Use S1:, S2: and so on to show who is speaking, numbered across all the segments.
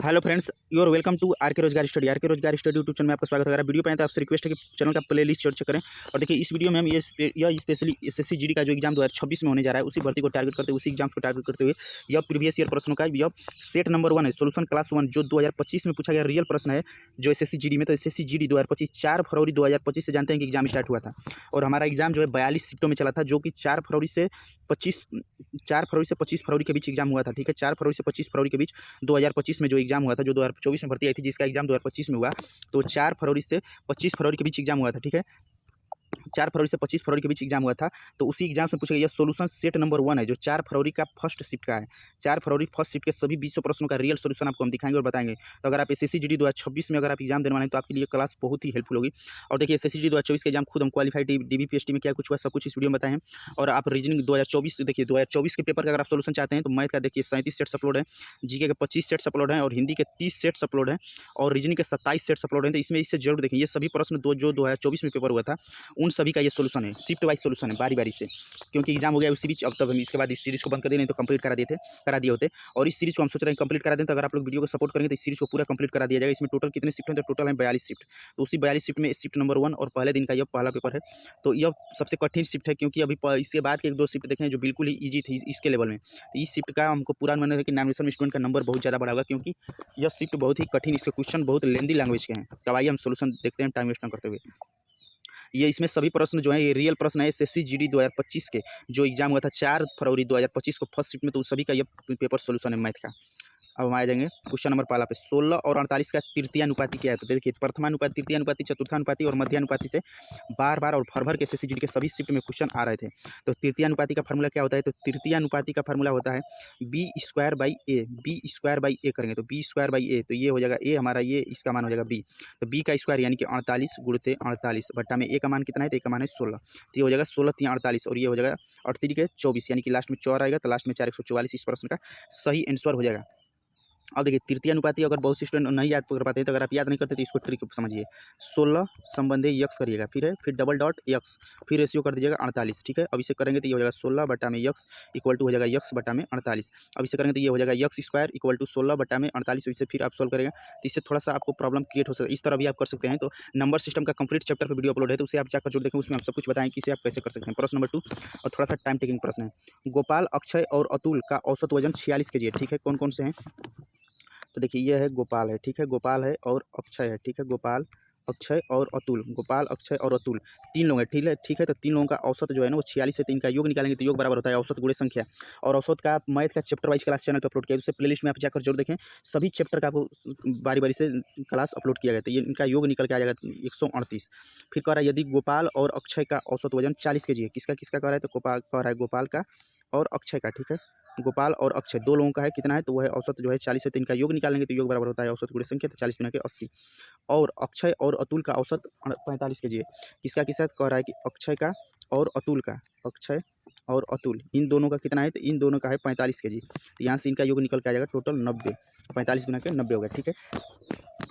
S1: Hello friends, you are welcome to R K Rozgar study. Are K Rozgar study YouTube channel में आपका स्वागत है। अगर वीडियो पे आए तो आपसे रिक्वेस्ट है कि चैनल का प्ले लिस्ट चर्चा करें। और देखिए, इस वीडियो में हम यह स्पेशली एसएससी जीडी का जो एग्जाम 2026 में होने जा रहा है, उसी भर्ती को टारगेट करते हुए, उसी एग्जाम को टारगेट करते हुए यह प्रीवियस ईयर प्रश्नों का यह सेट नंबर 1 है, सोल्यूशन क्लास 1, जो 2025 में पूछा गया रियल प्रश्न है जो एसएससी जीडी में। तो एसएससी जीडी 2025 4 फरवरी 2025 से जानते हैं कि एग्जाम स्टार्ट हुआ था, और हमारा एग्जाम जो है 42 शिफ्टों में चला था, जो कि 4 फरवरी से 25 फरवरी के बीच एग्जाम हुआ था। ठीक है, 4 फरवरी से 25 फरवरी के बीच 2025 में जो एग्जाम हुआ था, जो 2024 में भर्ती आई थी, जिसका एग्जाम 2025 में हुआ, तो 4 फरवरी से 25 फरवरी के बीच एग्जाम हुआ था। ठीक है, 4 फरवरी से 25 फरवरी के बीच एग्जाम हुआ था। तो उसी एग्जाम में पूछा गया, यह सोल्यूशन सेट नंबर 1 है, जो 4 फरवरी का फर्स्ट शिफ्ट का है। 4 फरवरी फर्स्ट शिफ्ट के सभी 200 प्रश्नों का रियल सोल्यूशन आपको हम दिखाएंगे और बताएंगे। तो अगर आप एसएससी जीडी 2026 में अगर आप एग्जाम देने वाले हैं, तो आपके लिए क्लास बहुत ही हेल्पफुल होगी। और देखिए, एसएससी जीडी 2024 के एग्जाम खुद हम क्वालिफाइड डीबीपीएसटी में क्या कुछ हुआ, सब कुछ इस वीडियो में बताएं। और आप रीजनिंग 2024 देखिए, 2024 के पेपर का अगर आप सोल्यूशन चाहते हैं, तो मैथ का देखिए 37 सेट्स अपलोड है, जीके के 25 सेट्स अपलोड हैं, और हिंदी के 30 सेट्स अपलोड हैं, और रीजनिंग के 27 सेट्स अपलोड हैं। तो इसमें इससे जरूर देखें, ये सभी प्रश्न जो 2024 में पेपर हुआ था, उन सभी का ये सोल्यूशन है। शिफ्ट वाइज सोल्यूशन है, बारी बारी से, क्योंकि एग्जाम हो गया उसी बीच। अब तब हम इसके बाद इस सीरीज को बंद कर दिए, नहीं तो कंप्लीट करा दिए होते। और इस सीरीज को हम सोच रहे हैं कंप्लीट करा दें। तो अगर आप लोग वीडियो को सपोर्ट करेंगे तो इस सीरीज को पूरा कंप्लीट करा दिया जाएगा। इसमें टोटल कितने शिफ्ट हैं? तो टोटल है 42 शिफ्ट। तो उसी 42 शिफ्ट में शिफ्ट नंबर 1 और पहले दिन का यह पहला पेपर है। तो यह सबसे कठिन शिफ्ट है, क्योंकि अभी इसके बाद के 1-2 शिफ्ट देखें जो बिल्कुल ही ईजी थी इसके लेवल में। तो इस शिफ्ट का हमको पूरा अनुमान है कि नॉमिनेशन में स्टूडेंट का नंबर बहुत ज़्यादा बढ़ा होगा, क्योंकि यह शिफ्ट बहुत ही कठिन, इसके क्वेश्चन बहुत लेंदी लैंग्वेज के हैं। तो आइए हम सोल्यूशन देखते हैं टाइम वेस्ट न करते हुए। ये इसमें सभी प्रश्न जो है, ये रियल प्रश्न है एसएससी जीडी 2025 के, जो एग्जाम हुआ था 4 फरवरी 2025 को फर्स्ट शिफ्ट में। तो सभी का ये पेपर सोल्यूशन है मैथ का। अब हम आ जाएंगे क्वेश्चन नंबर पहला पे। 16 और 48 का तृतीयानुपाती क्या है? तो देखिए, प्रथमानुपाती, तृतीयानुपाती, चतुर्थानुपाती और मध्यानुपाती से बार बार और भर के एसएससी जीडी के सभी शिफ्ट में क्वेश्चन आ रहे थे। तो तृतीयानुपाती का फार्मूला क्या होता है? तो तृतीयानुपाती का फार्मूला होता है बी स्क्वायर बाई ए करेंगे तो बी स्क्वायर बाई ए, तो ये हो जाएगा ए हमारा, ये इसका मान हो जाएगा बी। तो बी का स्क्वायर यानी कि 48 गुणते 48 बट्टा में ए का मान कितना है? तो ए का मान है 16। तो ये हो जाएगा 16 3 48, और ये हो जाएगा 8 3 के 24, यानी कि लास्ट में 4 आएगा, तो लास्ट में 4 144 इस प्रश्न का सही आंसर हो जाएगा। अब देखिए, तृतीयानुपाती अगर बहुत से स्टूडेंट नहीं याद कर पाते हैं, तो अगर आप याद नहीं करते तो इसको ट्रिक समझिए। 16 संबंधी यक्स करिएगा, फिर डबल डॉट यक्स, फिर रेशियो कर दीजिएगा 48। ठीक है, अब इसे करेंगे तो ये हो जाएगा 16 बटा में यक्स इक्वल टू हो जाएगा यक्स बटा में 48। अब इसे करेंगे तो ये हो जाएगा यक्स स्क्वायर इक्वल टू 16 बटा में 48। इसे फिर आप सोल्व करेंगे तो इससे थोड़ा सा आपको प्रॉब्लम क्रिएट हो सकता है। इस तरह भी आप कर सकते हैं। तो नंबर सिस्टम का कंप्लीट चैप्टर पर वीडियो अपलोड है, तो उसे आप जाकर जरूर देखें, उसमें हम सब कुछ बताएं कि इसे आप कैसे कर सकते हैं। प्रश्न नंबर 2 और थोड़ा सा टाइम टेकिंग प्रश्न है। गोपाल, अक्षय और अतुल का औसत वजन 46 kg है। ठीक है, कौन कौन से हैं? तो देखिए, ये है गोपाल है, ठीक है, गोपाल है और अक्षय है, ठीक है, गोपाल, अक्षय और अतुल, गोपाल, अक्षय और अतुल, 3 लोग हैं। ठीक है, तो 3 लोगों का औसत जो है ना, वो 46 है। 3 का योग निकालेंगे तो योग बराबर होता है औसत गुणे संख्या। और औसत का मैथ का चैप्टर वाइज क्लास चैनल पर अपलोड किया है, उससे प्लेलिस्ट में आप जाकर जरूर देखें। सभी चैप्टर का आपको बारी बारी से क्लास अपलोड किया गया, तो ये इनका योग निकल के आ जाएगा 138। फिर कह रहा है, यदि गोपाल और अक्षय का औसत वजन 40 kg है, किसका किसका कह रहा है? तो कह रहा है गोपाल का और अक्षय का। ठीक है, गोपाल और अक्षय 2 लोगों का है, कितना है? तो वह है औसत जो है 40 है। तो इनका योग निकालेंगे तो योग बराबर होता है औसत गुणे संख्या, तो 40 गुना के 80। और अक्षय और अतुल का औसत 45 kg है। किसका किसका कह रहा है? कि अक्षय का और अतुल का, अक्षय और अतुल, इन दोनों का कितना है? तो इन दोनों का है 45 kg। तो यहाँ से इनका योग निकल के आ जाएगा टोटल 90। 45 गुना के 90 हो गया। ठीक है,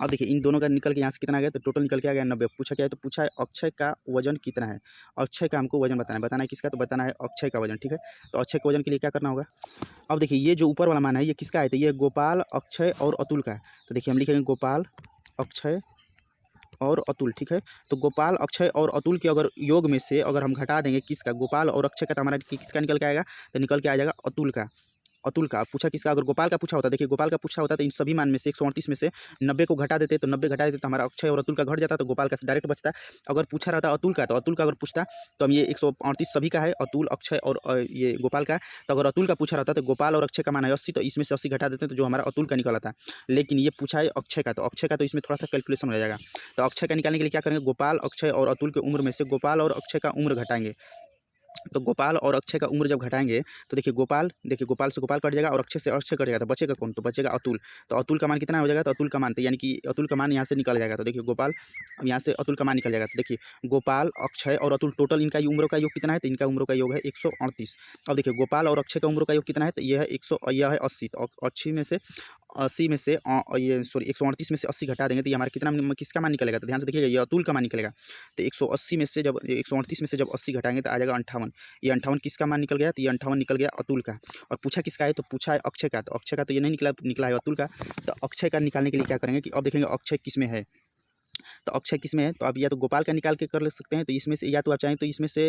S1: अब देखिए, इन दोनों का निकल के यहाँ से कितना आ गया? तो टोटल निकल के आ गया 90। पूछा क्या है? तो पूछा है अक्षय का वजन कितना है। अक्षय का हमको वजन बताना है किसका? तो बताना है अक्षय का वजन। ठीक है, तो अक्षय के वजन के लिए क्या करना होगा? अब देखिए, ये जो ऊपर वाला मान है, ये किसका है? तो ये गोपाल, अक्षय और अतुल का है। तो देखिए, हम लिखेंगे गोपाल, अक्षय और अतुल। ठीक है, तो गोपाल, अक्षय और अतुल के अगर योग में से अगर हम घटा देंगे किसका? गोपाल और अक्षय का, तो हमारा किसका निकल के आएगा? तो निकल के आ जाएगा अतुल का। अतुल का पूछा किसका? अगर गोपाल का पूछा होता, देखिए गोपाल का पूछा होता तो इन सभी मान में से 138 में से 90 को घटा देते, तो 90 घटा देते तो हमारा अक्षय और अतुल का घट जाता, तो गोपाल का डायरेक्ट बचता। अगर पूछा रहता अतुल का, तो अतुल का अगर पूछता तो हम ये 138 सभी का है, अतुल, अक्षय और ये गोपाल का। तो अगर अतुल का पूछा रहता तो गोपाल और अक्षय का मान है 80, तो इसमें से 80 घटा देते तो जो हमारा अतुल का निकला था। लेकिन ये पूछा है अक्षय का, तो अक्षय का तो इसमें थोड़ा सा कैलकुलेशन हो जाएगा। तो अक्षय का निकालने के लिए क्या करेंगे? गोपाल, अक्षय और अतुल की उम्र में से गोपाल और अक्षय का उम्र घटाएंगे। तो गोपाल और अक्षय का उम्र जब घटाएंगे तो देखिए, गोपाल से गोपाल कट जाएगा और अक्षय से अक्षय कट जाएगा, तो बचेगा कौन? तो बचेगा अतुल। तो अतुल का मान कितना हो जाएगा? तो अतुल का मान, तो यानी कि अतुल का मान यहाँ से निकल जाएगा। तो देखिए, गोपाल, यहाँ से अतुल का मान निकल जाएगा। तो देखिए, गोपाल, अक्षय और अतुल टोटल इनका उम्र का योग कितना है? तो इनका उम्र का योग है 138। अब देखिए, गोपाल और अक्षय का उम्र का योग कितना है? तो यह है 80। तो 80 में से 180 में से ये सॉरी 138 में से 80 घटा देंगे तो ये हमारा कितना किसका मान निकलेगा। तो ध्यान से देखिएगा, ये अतुल का मान निकलेगा। तो 180 में से जब 138 में से जब 80 घटाएंगे तो आ जाएगा 58। ये 58 किसका मान निकल गया, तो ये 58 निकल गया अतुल का। और पूछा किसका है, तो पूछा है अक्षय का। तो अक्षय का तो ये नहीं निकला है अतुल का। तो अक्षय का निकालने के लिए क्या करेंगे कि अब देखेंगे अक्षय किस में है। तो अक्षय किस में है, तो आप या तो गोपाल का निकाल के कर ले सकते हैं। तो इसमें से या तो आप चाहें तो इसमें से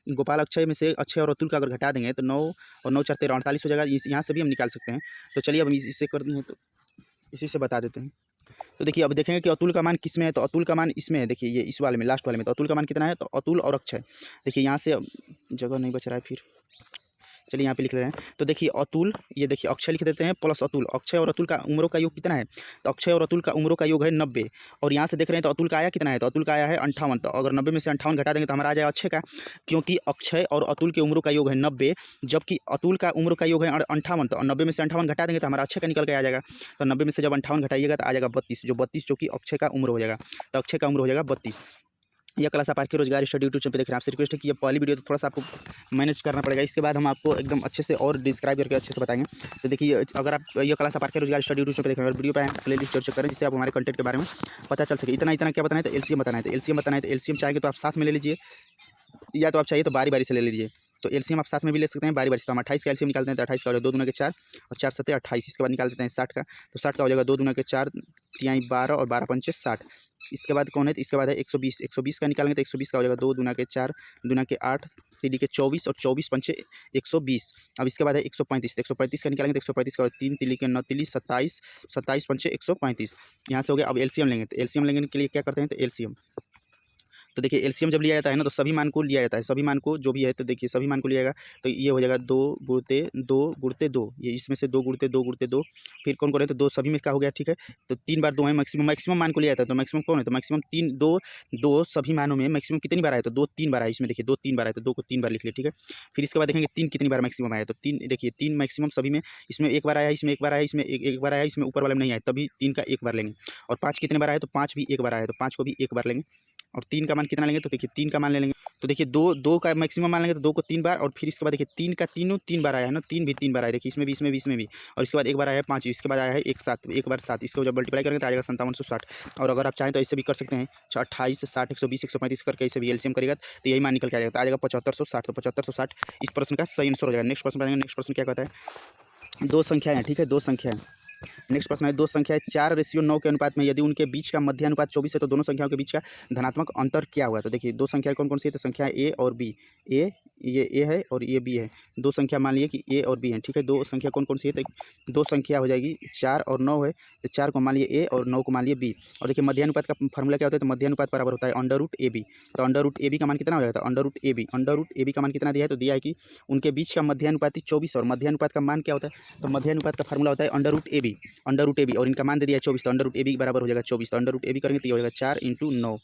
S1: गोपाल अक्षय में से अक्षय और अतुल का अगर घटा देंगे तो 9 और 9 4 13 48 हो जाएगा। यहाँ से भी हम निकाल सकते हैं। तो चलिए अब इससे कर दें, तो इसी से बता देते हैं। तो देखिए अब देखेंगे कि अतुल का मान किस में है। तो अतुल का मान इसमें है, देखिए ये इस वाले में, लास्ट वाले में। तो अतुल का मान कितना है, तो अतुल और अक्षय। देखिए यहाँ से जगह नहीं बच रहा है, फिर चलिए यहाँ पे लिख रहे हैं। तो देखिए अतुल, ये देखिए अक्षय लिख देते हैं प्लस अतुल। अक्षय और अतुल का उम्रों का योग कितना है, तो अक्षय और अतुल का उम्रों का योग है 90। और यहाँ से देख रहे हैं तो अतुल का आया कितना है, तो अतुल का आया है 58। तो अगर 90 में से 58 घटा देंगे तो हमारा आ जाएगा अक्षय का, क्योंकि अक्षय और अतुल के उम्रों का योग है 90, जबकि अतुल का उम्र का योग है 58। तो 90 में से 58 घटा देंगे तो हमारा अक्षय का निकल के आ जाएगा। तो 90 में से जब 58 घटाइएगा तो आ जाएगा 32, जो 32 जो कि अक्षय का उम्र हो जाएगा। तो अक्षय का उम्र हो जाएगा 32। यह क्लास आप are K Rozgar study YouTube channel पे देख रहे हैं। आपसे रिक्वेस्ट है कि ये पहली वीडियो तो थोड़ा सा आपको मैनेज करना पड़ेगा, इसके बाद हम आपको एकदम अच्छे से और डिस्क्राइब करके अच्छे से बताएंगे। तो देखिए अगर आप ये क्लास आप are K Rozgar study YouTube channel पे देख रहे हैं, वीडियो पे प्ले लिस्ट चेक करें, जिससे आप हमारे कंटेंट के बारे में पता चल सके। इतना क्या बताना है, तो एलसीएम बताना है। तो एलसीएम बताना है, तो एलसीएम चाहेंगे तो आप साथ में ले लीजिए, या तो आप चाहिए तो बारी बारी से ले लीजिए। तो एलसीएम आप साथ में भी ले सकते हैं, बारी बारी से। तो हम 28 का एलसीएम निकालते हैं, तो 28 का हो जाएगा 2 दूना के 4 और 4 सत्ते 28। इसके बाद निकाल देते हैं 60 का, तो 60 का हो जाएगा 2 दूना के 4 तिहाई 12 और 12 पंचे 60। इसके बाद कौन है, तो इसके बाद है 120। 120 का निकालेंगे तो 120 का हो जाएगा 2 दूना के 4 दूना के 8 3 के 24 और 24 पंचे 120। अब इसके बाद है 135। 135 का निकालेंगे तो 135 का 3 तिली के 9 तिली 27 27 पंचे 135। यहाँ से हो गया। अब एलसीएम लेंगे, तो एलसीएम लेने के लिए क्या करते हैं, तो एलसीएम, तो देखिए एलसीएम जब लिया जाता है ना, तो सभी मान को लिया जाता है, सभी मान को जो भी है। तो देखिए सभी मान को लिया जाएगा, तो ये हो जाएगा 2 गुणते 2, ये इसमें से 2 गुणते 2, फिर कौन है, तो 2 सभी में क्या हो गया, ठीक है। तो 3 बार 2 है, मैक्सिमम मान को लिया जाता है। तो मैक्सिमम कौन है, तो मैक्सिमम 3 2 सभी मानों में मैक्सिमम कितनी बार आया, तो 2 3 बार आया। इसमें देखिए 2 3 बार आया, तो 2 को 3 बार लिख लिया, ठीक है। फिर इसके बाद देखेंगे 3 कितनी बार मैक्सिमम आया, तो 3 देखिए 3 मैक्सिमम सभी में, इसमें एक बार आया, इसमें एक बार आया, इसमें एक बार आया, इसमें ऊपर वाले में नहीं आया, तभी 3 का एक बार लेंगे। और 5 कितने बार आया, तो 5 भी एक बार आया, तो 5 को भी एक बार लेंगे। और 3 का मान कितना लेंगे, तो देखिए 3 का मान ले लेंगे। तो देखिए 2 का मैक्सिमम मान लेंगे, तो 2 को 3 बार। और फिर इसके बाद देखिए 3 का तीनों 3 बार आया है ना, 3 भी 3 बार आया, देखिए इसमें भी, इसमें भी, इसमें भी। और इसके बाद एक बार आया है 5, इसके बाद आया है 1 7, एक बार 7। इसको जब मल्टीप्लाई करेंगे तो आ जाएगा 5760। और अगर आप चाहें तो ऐसे भी कर सकते हैं, 28 60 120 135 करके ऐसे भी एलसीएम करेगा तो यही मान निकल के आ जाएगा, तो आ जाएगा 7560। तो 7560 इस प्रश्न का सही आंसर हो जाएगा। नेक्स्ट प्रश्न पढ़ेंगे। नेक्स्ट प्रश्न क्या कहता है, 2 संख्याएं हैं, ठीक है, 2 संख्याएं। नेक्स्ट प्रश्न है, 2 संख्याएं 4:9 के अनुपात में यदि उनके बीच का मध्य अनुपात 24 है तो दोनों संख्याओं के बीच का धनात्मक अंतर क्या हुआ। तो देखिए 2 संख्याएं कौन कौन सी है, तो संख्या ए और बी। ये ए है और ये बी है। 2 संख्या मान लिए कि ए और बी है, ठीक है। 2 संख्या कौन कौन सी है, तो 2 संख्या हो जाएगी 4 और 9 है, तो 4 को मान लिए ए और 9 को मान लिए बी। और देखिए मध्य अनुपात का फार्मूला क्या होता है, तो मध्य अनुपात बराबर होता है √AB। तो √AB का मान कितना हो जाएगा, तो √AB का मान कितना दिया है, तो दिया है कि उनके बीच का मध्य अनुपात 24। और मध्य अनुपात का मान क्या होता है, तो मध्य अनुपात का फार्मूला होता है √AB और इनका मान दे दिया है 24। तो √AB बराबर हो जाएगा 24। तो √AB करेंगे तो ये हो जाएगा 4 × 9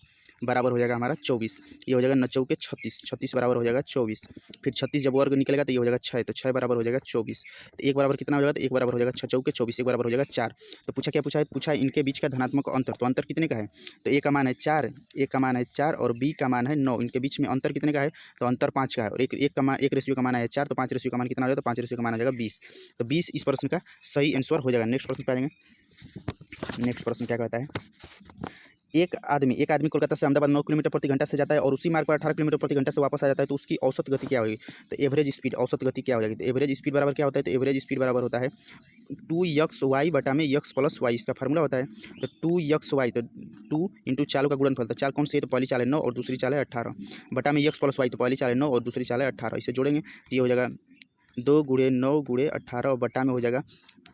S1: बराबर हो जाएगा हमारा 24। ये हो जाएगा 9 चौके 36, 36 बराबर हो जाएगा 24। फिर 36 जब वर्ग निकलेगा तो ये हो जाएगा 6, तो 6 बराबर हो जाएगा 24। तो 1 बराबर कितना हो जाएगा, तो 1 बराबर हो जाएगा 6 चौके 24, 1 बराबर हो जाएगा 4। तो पूछा क्या पूछा है, पूछा है इनके बीच का धनात्मक अंतर। तो अंतर कितने का है, तो ए का मान है 4, ए का मान है 4 और बी का मान है 9। इनके बीच में अंतर कितने का है, तो अंतर 5 का है। और एक रेशियो का मान है 4, तो 5 रेशियो का मान कितना हो जाएगा, तो 5 रेशियो का मान हो जाएगा 20। तो 20 इस प्रश्न का सही आंसर हो जाएगा। नेक्स्ट प्रश्न पे आएंगे। नेक्स्ट प्रश्न क्या कहता है, एक आदमी कोलकाता से अहमदाबाद 9 किलोमीटर प्रति घंटा से जाता है और उसी मार्ग पर 18 किलोमीटर प्रति घंटा से वापस आ जाता है, तो उसकी औसत गति क्या होगी। तो एवरेज स्पीड, औसत गति क्या हो जाएगी। तो एवरेज स्पीड बराबर क्या होता है, तो एवरेज स्पीड बराबर होता है 2xy बटा में x + y। इसका फार्मूला होता है तो 2xy, तो 2 × चालों का गुणनफल। तो चाल कौन सी है, तो पहली चाल है 9 और दूसरी चाल है 18 बटा में x + y। तो पहली चाल है 9 और दूसरी चाल है 18, इसे जोड़ेंगे तो ये हो जाएगा 2 × 9 × 18 और बटा में हो जाएगा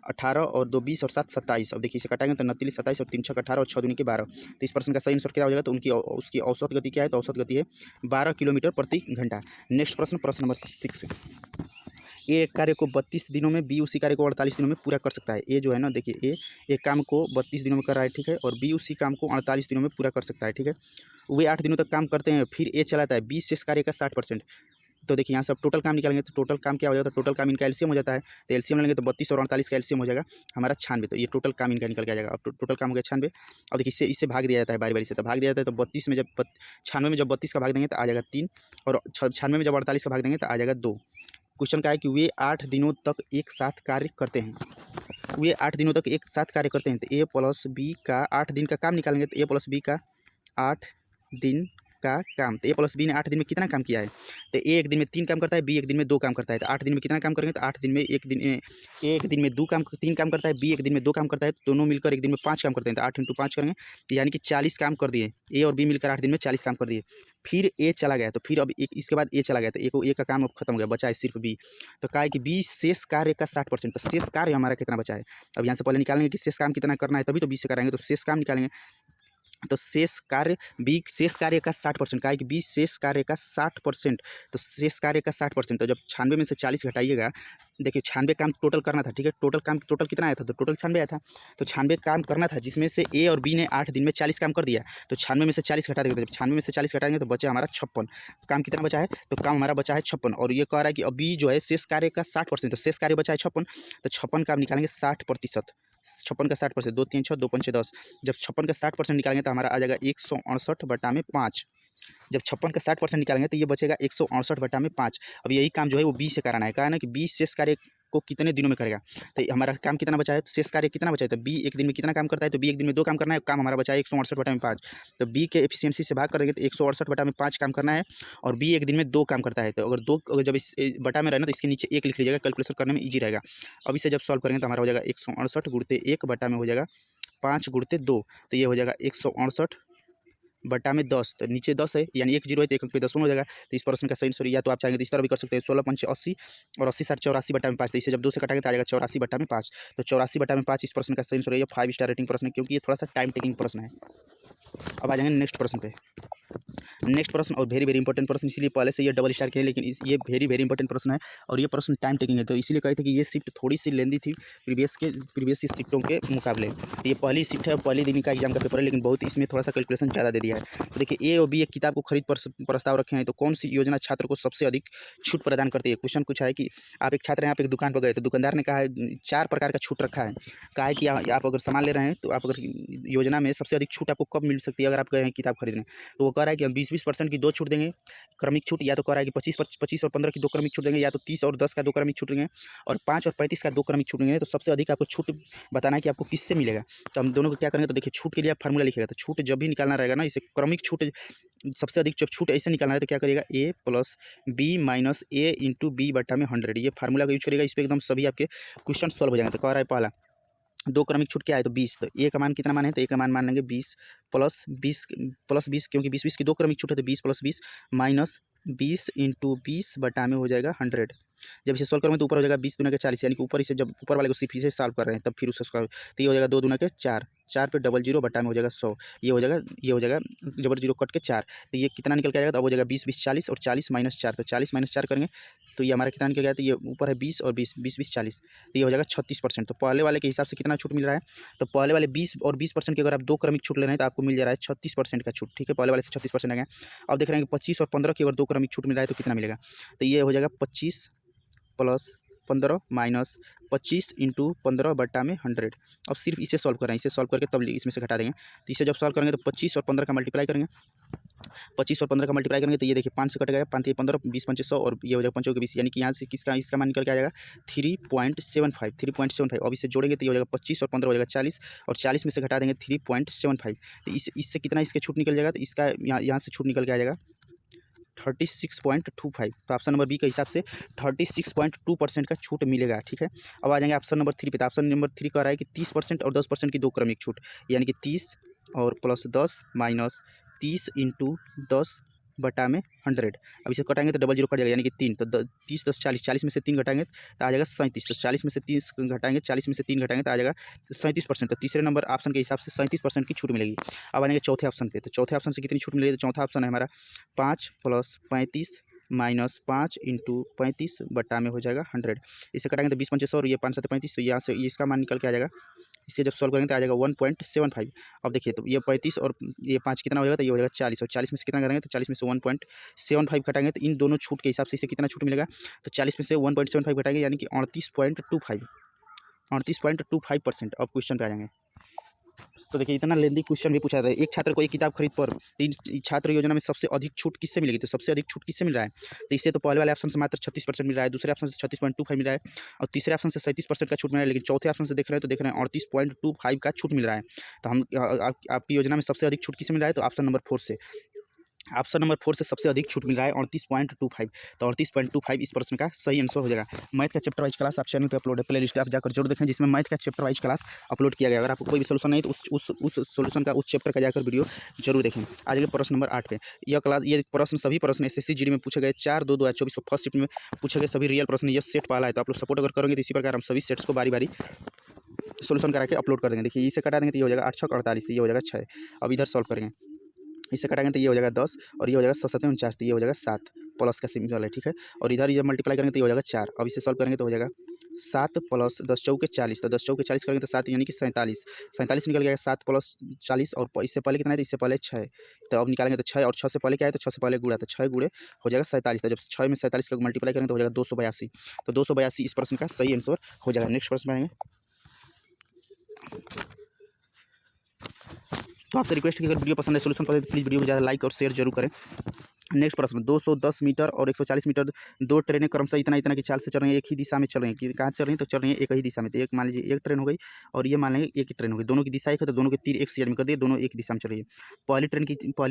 S1: 18 और 2 20 और 7 27। अब देखिए इसे कटाएंगे तो 29 27 और 3 6 18 और 6 दूनी के 12। तो इस प्रश्न का सही आंसर क्या हो जाएगा, तो उसकी औसत गति क्या है, तो औसत गति है 12 किलोमीटर प्रति घंटा। नेक्स्ट प्रश्न, प्रश्न नंबर 6। ए एक कार्य को 32 दिनों में, बी उसी कार्य को 48 दिनों में पूरा कर सकता है। ए जो है ना, देखिए ए एक काम को 32 दिनों में कर रहा है, ठीक है, और बी उसी काम को 48 दिनों में पूरा कर सकता है, ठीक है। वे 8 दिनों तक काम करते हैं, फिर ए चलाता है 20 शेष कार्य का 60%। तो देखिए यहाँ से अब टोटल काम निकालेंगे, तो टोटल काम क्या हो जाता है, टोटल काम इनका एलसीएम हो जाता है। तो एलसीएम लेंगे तो 32 और 48 का एलसीएम हो जाएगा हमारा 96। तो ये टोटल काम इनका निकल के आ जाएगा। अब टोटल काम हो गया 96। अब देखिए इससे भाग दिया जाता है बारी बारी से। तो भाग दिया जाता है, तो 32 में जब 96 में जब 32 का भाग देंगे तो आ जाएगा 3 और 96 में जब 48 का भाग देंगे तो आ जाएगा 2। क्वेश्चन का है कि वे 8 दिनों तक एक साथ कार्य करते हैं। वे 8 दिनों तक एक साथ कार्य करते हैं तो ए प्लस बी का 8 दिन का काम निकालेंगे तो ए प्लस बी का 8 दिन का काम। तो ए प्लस बी ने 8 दिन में कितना काम किया है, तो ए एक दिन में 3 काम करता है, बी एक दिन में 2 काम करता है। तो 8 दिन में कितना काम करेंगे, तो 8 दिन में एक दिन में 3 काम करता है, बी एक दिन में 2 काम करता है, तो दोनों मिलकर एक दिन में 5 काम करते हैं। तो 8 × 5 करेंगे तो यानी कि 40 काम कर दिए। ए और बी मिलकर 8 दिन में 40 काम कर दिए। फिर ए चला गया, तो फिर अब एक इसके बाद ए चला गया, तो ए का काम अब खत्म हो गया, बचा है सिर्फ बी। तो कहा है कि बी शेष कार्य का 60%। तो शेष कार्य हमारा कितना बचा है, अब यहाँ से पहले निकालेंगे कि शेष काम कितना करना है, तभी तो बी से कराएंगे। तो शेष काम निकालेंगे तो शेष कार्य बी शेष कार्य का 60%। कहा है कि बी शेष कार्य का 60%। तो शेष कार्य का 60%, तो जब 96 में से 40 घटाइएगा, देखिए 96 काम टोटल करना था, ठीक है। टोटल कितना आया था, तो टोटल 96 आया था। तो 96 काम करना था, जिसमें से ए और बी ने 8 दिन में 40 काम कर दिया। तो 96 में से 40 घटा देंगे, तो 96 में से 40 घटाएंगे तो बचा हमारा 56। काम कितना बचा है, तो काम हमारा बचा है 56। और ये कह रहा है कि अभी जो है शेष कार्य का 60%, तो शेष कार्य बचा है 56। तो 56 का आप निकालेंगे 60%। 56 का 60%, 2 3 6 2 5 6 10। जब 56 का 60% निकालेंगे तो हमारा आ जाएगा 168/5। जब 56 का 60% निकालेंगे तो ये बचेगा 168/5। अब यही काम जो है वो बी से कराना है। कहा है ना कि बी शेष कार्य को कितने दिनों में करेगा, तो हमारा काम कितना बचा है, तो शेष कार्य कितना बचा है, तो बी एक दिन में कितना काम करता है, तो बी एक दिन में 2 काम करना है। काम हमारा बचा है 168/5। तो बी के एफिशिएंसी से भाग कर देंगे तो 168/5 काम करना है, और बी एक दिन में 2 काम करता है। तो अगर जब इस बटा में रहना तो इसके नीचे 1 लिख लीजिएगा, कैलकुलेशन करने में ईजी रहेगा। अब इसे जब सॉल्व करेंगे तो हमारा हो जाएगा 168 × 1 बटा में हो जाएगा 5 × 2। तो ये हो जाएगा 168/10। तो नीचे 10 है, यानी 1 0 है तो 1 पे 10 हो जाएगा। तो इस प्रश्न का सही आंसर, या तो आप चाहेंगे तो इस तरह भी कर सकते हैं, 16 पंचे 80 और 80 7 84/5। तो इसे जब 2 से काटेंगे तो आ जाएगा 84/5। तो 84/5 इस प्रश्न का सही आंसर है। ये 5 स्टार रेटिंग प्रश्न है, क्योंकि ये थोड़ा सा टाइम टेकिंग प्रश्न है। अब आ जाएंगे नेक्स्ट प्रश्न पे। नेक्स्ट प्रश्न और वेरी इंपॉर्टेंट प्रश्न, इसलिए पहले से ये डबल स्टार के है, लेकिन ये वेरी इंपॉर्टेंट प्रश्न है और ये प्रश्न टाइम टेकिंग है। तो इसीलिए कहे थे कि ये शिफ्ट थोड़ी सी लेंदी थी प्रीवियस शिफ्टों के मुकाबले। तो ये पहली शिफ्ट है, पहले दिन का एग्जाम का पेपर है, लेकिन बहुत इसमें थोड़ा सा कैलकुलेशन ज़्यादा दे दिया है। तो देखिए ए और बी एक किताब को खरीद प्रस्ताव रखे हैं, तो कौन सी योजना छात्र को सबसे अधिक छूट प्रदान करती है। क्वेश्चन कुछ है कि आप एक छात्र हैं, आप एक दुकान पर गए तो दुकानदार ने कहा है 4 प्रकार का छूट रखा है। कहा है कि आप अगर सामान ले रहे हैं तो आप अगर योजना में सबसे अधिक छूट आपको कब मिल सकती है, अगर आप गए हैं किताब खरीदने। तो वो कह रहा है कि हम 20% की 2 छूट देंगे क्रमिक छूट, या तो कह रहा है कि 25 और 15 की 2 क्रमिक छूट देंगे, या तो 30 और 10 का 2 क्रमिक छूट देंगे, और 5 और 35 का 2 क्रमिक छूट देंगे। तो सबसे अधिक आपको छूट बताना है कि आपको किससे मिलेगा। तो हम दोनों को क्या करेंगे, तो देखिए छूट के लिए आप फार्मूला लिखेगा। तो छूट जब भी निकालना रहेगा ना, इसे क्रमिक छूट सबसे अधिक जब छूट ऐसे निकालना है तो क्या करिएगा, ए प्लस बी माइनस ए इंटू बी बटा में 100, ये फार्मूला का यूज करिएगा। इस पर एकदम सभी आपके क्वेश्चन सॉल्व हो जाएंगे। तो कह रहा है पहला 2 क्रमिक छूट क्या है, तो 20। तो ए का मान कितना मान है, तो ए का मान लेंगे 20 प्लस 20, क्योंकि 20 की 2 क्रमिक छूट है, तो 20 + 20 माइनस 20 इंटू 20 बटा में हो जाएगा 100। जब इसे सॉल्व करेंगे तो ऊपर हो जाएगा 20 दूना के 40, यानी कि ऊपर इसे जब ऊपर वाले को सिर्फ इसे सॉल्व कर रहे हैं तब फिर उससे सॉल्व, तो ये हो जाएगा 2 दूना के 4, 4 पे 00 बटा में हो जाएगा 100। ये हो जाएगा जबर 0 कट के 4, तो ये कितना निकल के आएगा, तो अब हो जाएगा 20 20 40 और 40 - 4। तो 40 - 4 करेंगे तो ये हमारा कितना निकल गया, तो ये ऊपर है 20 और 20 20 20 40, तो ये हो जाएगा 36%। तो पहले वाले के हिसाब से कितना छूट मिल रहा है, तो पहले वाले 20 और 20% की अगर आप 2 क्रमिक छूट ले रहे हैं तो आपको मिल जा रहा है 36% का छूट, ठीक है। पहले वाले से 36% आ गया। अब देख रहे हैं कि 25 और 15 की अगर 2 क्रमिक छूट मिल रहा है तो कितना मिलेगा, तो ये हो जाएगा 25 + 15 माइनस 25 इंटू 15 बटा में 100। अब सिर्फ इसे सॉल्व कर रहे हैं, इसे सॉल्व करके तब इसमें से घटा देंगे। तो इसे जब सॉल्व करेंगे तो 25 और 15 का मल्टीप्लाई करेंगे, 25 और 15 का मल्टीप्लाई करेंगे तो ये देखिए 5 से कट गया, 5 × 15 20 × 5 100, और ये हो जाएगा 5 × 20, यानी कि यहाँ से इसका मान निकल के आ जाएगा 3.75। अब इसे जोड़ेंगे तो ये हो जाएगा 25 और 15 हो जाएगा 40, और 40 में से घटा देंगे 3.75। तो इससे कितना इसके छूट निकल जाएगा, तो इसका यहाँ से छूट निकल के आ जाएगा 36.25। तो ऑप्शन नंबर बी के हिसाब से 36.2% का छूट मिलेगा, ठीक है। अब आ जाएंगे ऑप्शन नंबर 3 पे। तो ऑप्शन नंबर 3 कह रहा है कि 30% और 10% की 2 क्रमिक छूट, यानी कि 30 और प्लस 10 माइनस 30 इंटू 10 बटा में 100। अब इसे कटाएंगे तो 00 कट जाएगा, यानी कि 3। तो 30 10 40, 40 में से 3 घटाएंगे तो आ जाएगा 37। तो 40 में से 30 घटाएंगे, 40 में से 3 घटाएंगे तो आ जाएगा 37%। तो तीसरे नंबर ऑप्शन के हिसाब से 37% की छूट मिलेगी। अब आ जाएंगे चौथे ऑप्शन पे। तो चौथे ऑप्शन से कितनी छूट मिलेगी, तो चौथा ऑप्शन है हमारा 5 + 35 माइनस 5 इंटू 35 बटा में हो जाएगा 100। इसे कटाएंगे तो 20 × 5 100 और ये 5 × 7 35, तो यहाँ से इसका मान निकल के आ जाएगा। इसे जब सॉल्व करेंगे तो आ जाएगा 1.75। अब देखिए तो ये 35 और ये 5 कितना हो जाएगा, तो ये हो जाएगा 40, और 40 में से कितना करेंगे, तो 40 में से 1.75 घटाएंगे तो इन दोनों छूट के हिसाब से इसे कितना छूट मिलेगा, तो 40 में से 1.75 घटाएंगे, यानी कि 38.25%। अब क्वेश्चन पे आ जाएंगे। तो देखिए इतना लेंदी क्वेश्चन भी पूछा जाता है। एक छात्र को एक किताब खरीद पर छात्र योजना में सबसे अधिक छूट किससे मिलेगी? तो सबसे अधिक छूट किससे मिल रहा है? तो इससे तो पहले वाले ऑप्शन से मात्र 36% मिल रहा है, दूसरे ऑप्शन से 36.25 मिल रहा है और तीसरे ऑप्शन से 37% का छूट मिल रहा है, लेकिन चौथे ऑप्शन से देख रहे हैं तो देख रहे हैं 38.25 का छूट मिल रहा है। तो हम आपकी योजना में सबसे अधिक छूट किससे मिल रहा है? तो ऑप्शन नंबर 4 से। ऑप्शन नंबर 4 से सबसे अधिक छूट मिल रहा है 38.25। तो 38.25 इस प्रश्न का सही आंसर हो जाएगा। मैथ का चैप्टर वाइज क्लास आप चैनल पे अपलोड है, प्ले लिस्ट आप जाकर जरूर देखें, जिसमें मैथ का चैप्टर वाइज क्लास अपलोड किया गया। अगर आपको कोई भी सोल्यूशन नहीं तो उस सोल्यूशन का उस चैप्टर का जाकर वीडियो जरूर देखें। आज के प्रश्न नंबर 8 पे ये प्रश्न सभी प्रश्न SSC GD में पूछे गए 4/2/2024 फर्स्ट शिफ्ट में पूछे गए सभी रियल प्रश्न ये सेट वाला है। तो आप लोग सपोर्ट अगर करेंगे तो इसी प्रकार हम सभी सेट्स को बारी बारी सोल्यूशन करा के अपलोड कर देंगे। देखिए इसे कटा देंगे तो ये हो जाएगा 8 6 48, ये हो जाएगा 6। अब इधर सॉल्व करेंगे, इसे कटाएंगे तो ये हो जाएगा 10 और ये हो जाएगा 7 7 49, तो ये हो जाएगा 7 प्लस का सिंबल है, ठीक है। और इधर ये मल्टीप्लाई करेंगे तो ये हो जाएगा 4। अब इसे सॉल्व करेंगे तो हो जाएगा 7 प्लस 10 चौके 40, तो 10 चौके 40 करेंगे तो 7 यानी कि 47 निकल गया। 7 प्लस 40 और इससे पहले कितना है? तो इससे पहले 6। तो अब निकालेंगे तो 6 और 6 से पहले क्या है? तो 6 से पहले गुणा, तो 6 गुणे हो जाएगा 47। तो जब 6 में 47 का मल्टीप्लाई करेंगे तो हो जाएगा 282। तो 282 इस प्रश्न का सही आंसर हो जाएगा। नेक्स्ट प्रश्न आएंगे। तो आपसे रिक्वेस्ट की अगर वीडियो पसंद है, सोल्यूशन पसंद है तो प्लीज़ वीडियो को ज़्यादा लाइक और शेयर जरूर करें। नेक्स्ट प्रश्न 210 मीटर और 140 मीटर दो ट्रेनें क्रमशः इतना की चाल से चल रही हैं, एक ही दिशा में चल रही हैं। कि कहाँ चल रही हैं? तो चल रही हैं एक ही दिशा में। तो एक मान लीजिए एक ट्रेन हो गई और ये मान लेंगे एक ही ट्रेन हो गई, दोनों की दिशा एक है तो दोनों के तीर एक साइड में कर दिए, दोनों एक दिशा में चल रही है। पहली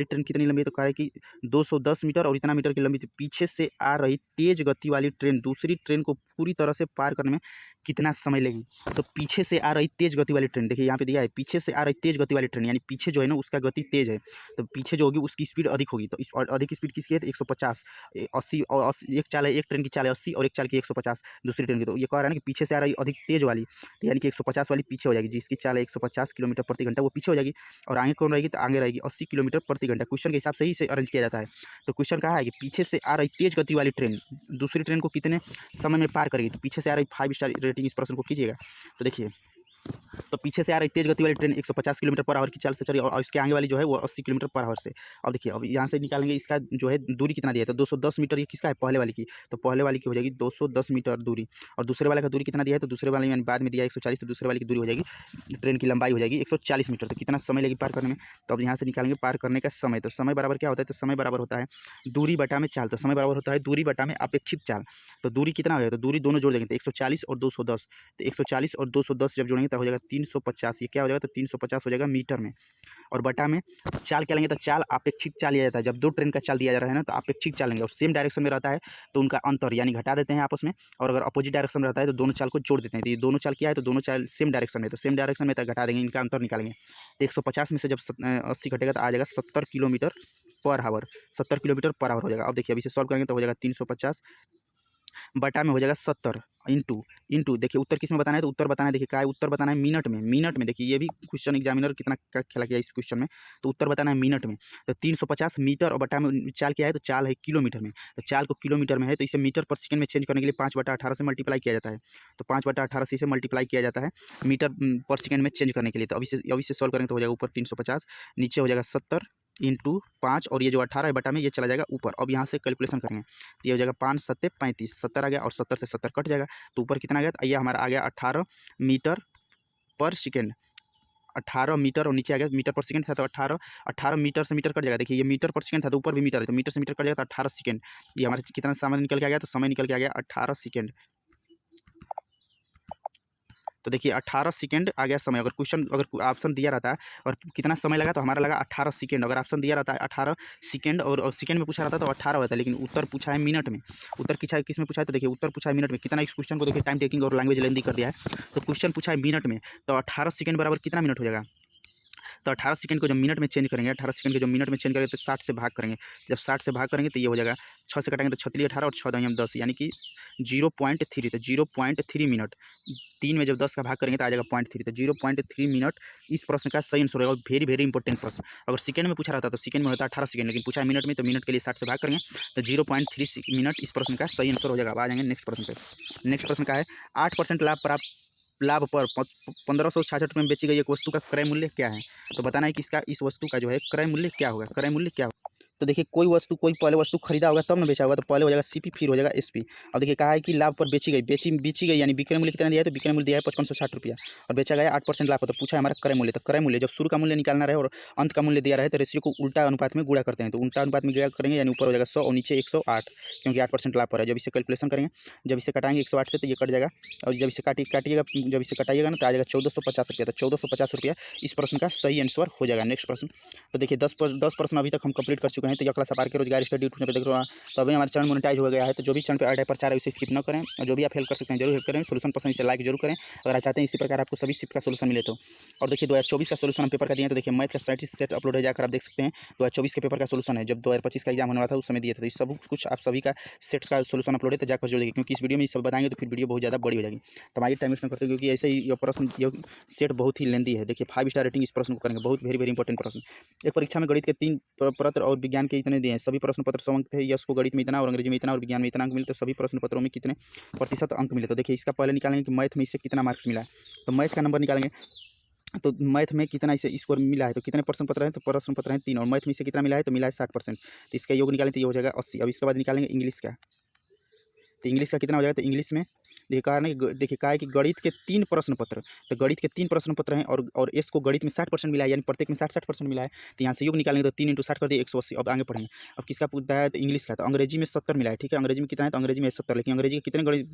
S1: ट्रेन कितनी लंबी है? तो कहा है कि 210 मीटर और इतना मीटर की लंबी। पीछे से आ रही तेज गति वाली ट्रेन दूसरी ट्रेन को पूरी तरह से पार करने में कितना समय लेगी? तो पीछे से आ रही तेज गति वाली ट्रेन, देखिए यहाँ पे दिया है पीछे से आ रही तेज गति वाली ट्रेन, यानी पीछे जो है ना उसका गति तेज है, तो पीछे जो होगी उसकी स्पीड अधिक होगी। तो इस अधिक स्पीड किसकी है? तो 150 80 और 80 एक चाल है, एक ट्रेन की चाल है 80 और एक चाल की 150 दूसरी ट्रेन की। तो ये कह रहा है ना कि पीछे से आ रही अधिक तेज वाली, तो यानी कि 150 वाली पीछे हो जाएगी, जिसकी चाल है 150 किलोमीटर प्रति घंटा वो पीछे हो जाएगी। और आगे कौन रहेगी? तो आगे रहेगी 80 किलोमीटर प्रति घंटा। क्वेश्चन के हिसाब से ही इसे अरेंज किया जाता है। तो क्वेश्चन कहा है कि पीछे से आ रही तेज गति वाली ट्रेन दूसरी ट्रेन को कितने समय में पार करेगी? तो पीछे से आ रही 5 स्टार रेटिंग इस प्रश्न को कीजिएगा। तो देखिए, तो पीछे से आ रही तेज गति वाली ट्रेन 150 किलोमीटर पर आवर की चाल से चल रही है और इसके आगे वाली जो है वो 80 किलोमीटर पर आवर से। अब देखिए, अब यहाँ से निकालेंगे इसका जो है दूरी कितना दिया है? तो 210 मीटर ये किसका है? पहले वाली की। तो पहले वाली की हो जाएगी 210 मीटर दूरी और दूसरे वाले का दूरी कितना दिया है? तो दूसरे वाले में बाद में दिया है 140, तो दूसरे वाले की दूरी हो जाएगी, ट्रेन की लंबाई हो जाएगी 140 मीटर। तो कितना समय लगेगी पार करने में? तो अब यहाँ से निकालेंगे पार करने का समय। तो समय बराबर क्या होता है? तो समय बराबर होता है दूरी बटा में चाल। तो समय बराबर होता है दूरी बटा में अपेक्षित चाल। तो दूरी कितना हो जाएगा? तो दूरी दोनों जोड़ देंगे तो 140 और 210, तो 140 और 210 जब जोड़ेंगे तो हो जाएगा 350। ये क्या हो जाएगा? तो 350 हो जाएगा मीटर में। और बटा में चाल क्या लेंगे? तो चाल अपेक्षित चाल लिया जाता है। जब दो ट्रेन का चाल दिया जा रहा है ना तो अपेक्षित चाल लेंगे और सेम डायरेक्शन में रहता है तो उनका अंतर यानी घटा देते हैं आपस में। और अगर अपोजिट डायरेक्शन में रहता है तो दोनों चाल को जोड़ देते हैं। तो ये दोनों चाल क्या है? तो दोनों चाल सेम डायरेक्शन में, तो सेम डायरेक्शन में तो घटा देंगे, इनका अंतर निकालेंगे। तो 150 में से जब 80 घटेगा तो आ जाएगा 70 kilometre per hour. 70 kilometre per hour हो जाएगा। अब देखिए, अब इसे सॉल्व करेंगे तो हो जाएगा 350 बटा में हो जाएगा 70 इंटू देखिए उत्तर किस में बताना है? तो उत्तर बताना है, देखिए क्या है उत्तर बताना है? मिनट में। मिनट में देखिए ये भी क्वेश्चन एग्जामिनर कितना खेला किया इस क्वेश्चन में, तो उत्तर बताना है मिनट में। तो 350 मीटर और बटा में चाल क्या है? तो चाल है किलोमीटर में। तो चाल को किलोमीटर में है तो इसे मीटर पर सेकंड में चेंज करने के लिए 5/18 से मल्टीप्लाई किया जाता है। तो 5/18 से इसे मल्टीप्लाई किया जाता है मीटर पर सेकंड में चेंज करने के लिए। तो अभी से सॉल्व करेंगे तो हो जाएगा ऊपर 350, नीचे हो जाएगा 70 इंटू 5 और ये जो 18 है बटा में ये चला जाएगा ऊपर। अब यहाँ से कैलकुलेशन करेंगे तो ये हो जाएगा 5 7 35, 70 आ गया और 70 से 70 कट जाएगा तो ऊपर कितना आ गया? तो ये हमारा आ गया 18 मीटर पर सेकेंड। 18 मीटर और नीचे आ गया मीटर पर सेकंड था तो 18 मीटर से मीटर कट जाएगा। देखिए ये मीटर पर सेकंड था तो ऊपर भी मीटर है तो मीटर से मीटर कट जाएगा तो 18 सेकंड। ये हमारे कितना समय निकल के आ गया? तो समय निकल के आ गया 18 सेकंड। तो देखिए 18 सेकंड आ गया समय। अगर क्वेश्चन अगर ऑप्शन दिया रहता है और कितना समय लगा तो हमारा लगा 18 सेकंड। अगर ऑप्शन दिया रहता है 18 सेकंड और सेकंड में पूछा रहता तो 18 होता है, लेकिन उत्तर पूछा है मिनट में। उत्तर पूछा है किस में पूछा है? तो देखिए उत्तर पूछा है मिनट में। कितना इस क्वेश्चन को देखिए टाइम टेकिंग और लैंग्वेज लेंदी कर दिया है। तो क्वेश्चन पूछा है मिनट में, तो 18 सेकंड बराबर कितना मिनट हो जाएगा? तो 18 सेकंड को जब मिनट में चेंज करेंगे, 18 सेकंड को जब मिनट में चेंज करेंगे तो 60 से भाग करेंगे। जब 60 से भाग करेंगे तो ये हो जाएगा 6 से कटेंगे तो 6 18 और 6 दूनी 10 यानी कि 0.3। तो 0.3 मिनट। 3 में जब 10 का भाग करेंगे तो आ जाएगा 0.3। तो 0.3 मिनट इस प्रश्न का सही आंसर होगा। वेरी वेरी इंपॉर्टेंट प्रश्न। अगर सेकंड में पूछा रहता तो सेकंड में होता 18 सेकंड, लेकिन पूछा है मिनट में तो मिनट के लिए 60 से भाग करेंगे तो 0.3 मिनट इस प्रश्न का सही आंसर हो जाएगा। अब आ जाएंगे नेक्स्ट प्रश्न पे। नेक्स्ट प्रश्न का है 8% लाभ पर 1566 में बेची गई एक वस्तु का क्रय मूल्य क्या है? तो बताना है कि इसका इस वस्तु का जो है क्रय मूल्य क्या होगा? क्रय मूल्य क्या होगा? तो देखिए कोई पहले वस्तु खरीदा होगा तब ना बेचा होगा, तो पहले हो जाएगा सीपी, फिर हो जाएगा एसपी। अब देखिए कहा है कि लाभ पर बेची गई यानी विक्रय मूल्य कितना दिया है, तो विक्रय मूल्य दिया है 5560 रुपया और बेचा गया 8% लाभ हो, तो पूछा है हमारा क्रय मूल्य। तो क्रय मूल्य जब शुरू का मूल्य निकालना रहे और अंत का मूल्य दिया रहे तो रेशियो को उल्टा अनुपात में गुणा करते हैं। तो उल्टा अनुपात में गुणा करेंगे यानी ऊपर हो जाएगा 100 और नीचे 108, क्योंकि 8% लाभ पर है। जब इसे कैलकुलेशन करेंगे, जब इसे कटाएंगे 108 से तो ये कट जाएगा, और जब इसे जब इसे कटाइएगा ना तो आ जाएगा 1450 रुपया। तो 1450 रुपया इस प्रश्न का सही आंसर हो जाएगा। नेक्स्ट प्रश्न, तो देखिए 10 प्रश्न अभी तक हम कंप्लीट कर चुके हैं। तो यह क्लास आप के रोजगार स्टडी यूट्यूब पे देख रहे हो, तो अभी हमारे चैनल मोनेटाइज हो गया है। तो जो भी चैनल पे ऐड है प्रचार है उसे स्किप न करें, और जो भी आप हेल्प कर सकते हैं जरूर हेल्प करें। सोल्यूशन पसंद इसे लाइक जरूर करें अगर आप चाहते हैं इसी प्रकार आपको सभी शिफ्ट का सोल्यूशन मिले तो। और देखिए 2024 का सोल्यूशन हम पेपर का दिए हैं। तो देखिए मैथ का स्टैटिस्टिक्स सेट अपलोड है, जाकर आप देख सकते हैं। 2024 के पेपर का सोल्यूशन है, जब 2025 का एग्जाम होने वाला था उस समय दिए थे। तो इस सब कुछ आप सभी का सेट्स का सोल्यूशन अपलोड है, तो जाकर जोड़ देखिए, क्योंकि इस वीडियो में सब बताएंगे तो फिर वीडियो बहुत ज़्यादा बड़ी हो जाएगी। तो हमारी टाइम वेस्ट न करते, क्योंकि ऐसे ही ये प्रश्न ये सेट बहुत ही लेंदी है। देखिए 5 स्टार रेटिंग इस प्रश्न को करेंगे, बहुत वेरी इंपॉर्टेंट प्रश्न। एक परीक्षा में गणित के 3 पत्र और विज्ञान के इतने दिए हैं, सभी प्रश्न पत्र 100 अंक थे। यश को गणित में इतना और अंग्रेजी में इतना और विज्ञान में इतना अंक मिले, तो सभी प्रश्न पत्रों में कितने प्रतिशत अंक मिले। तो देखिए इसका पहले निकालेंगे कि मैथ में इससे कितना मार्क्स मिला है। तो मैथ का नंबर निकालेंगे, तो मैथ में कितना इसे स्कोर मिला है, तो कितने प्रश्न पत्र हैं, तो प्रश्न पत्र हैं 3 और मैथ में इसे कितना मिला है, तो मिला है 60%। तो इसका योग निकालें तो ये हो जाएगा 80। अब इसके बाद निकालेंगे इंग्लिश का, तो इंग्लिश का कितना हो जाएगा, तो इंग्लिश में देखिए कहा है ना, देखिए कहा है कि गणित के 3 प्रश्न पत्र, तो गणित के 3 प्रश्न पत्र हैं और एस को गणित में 60% मिला है, यानी प्रत्येक में 60% मिला है। तो यहाँ से योग निकालेंगे तो 3 × 60 कर दिए 180। अब आगे पढ़ेंगे। अब किसका पूछता है, तो इंग्लिश का, तो अंग्रेजी में 70 मिला है, ठीक है। अंग्रेजी में कितना है, तो अंग्रेजी में 70, लेकिन अंग्रेजी के कितने गणित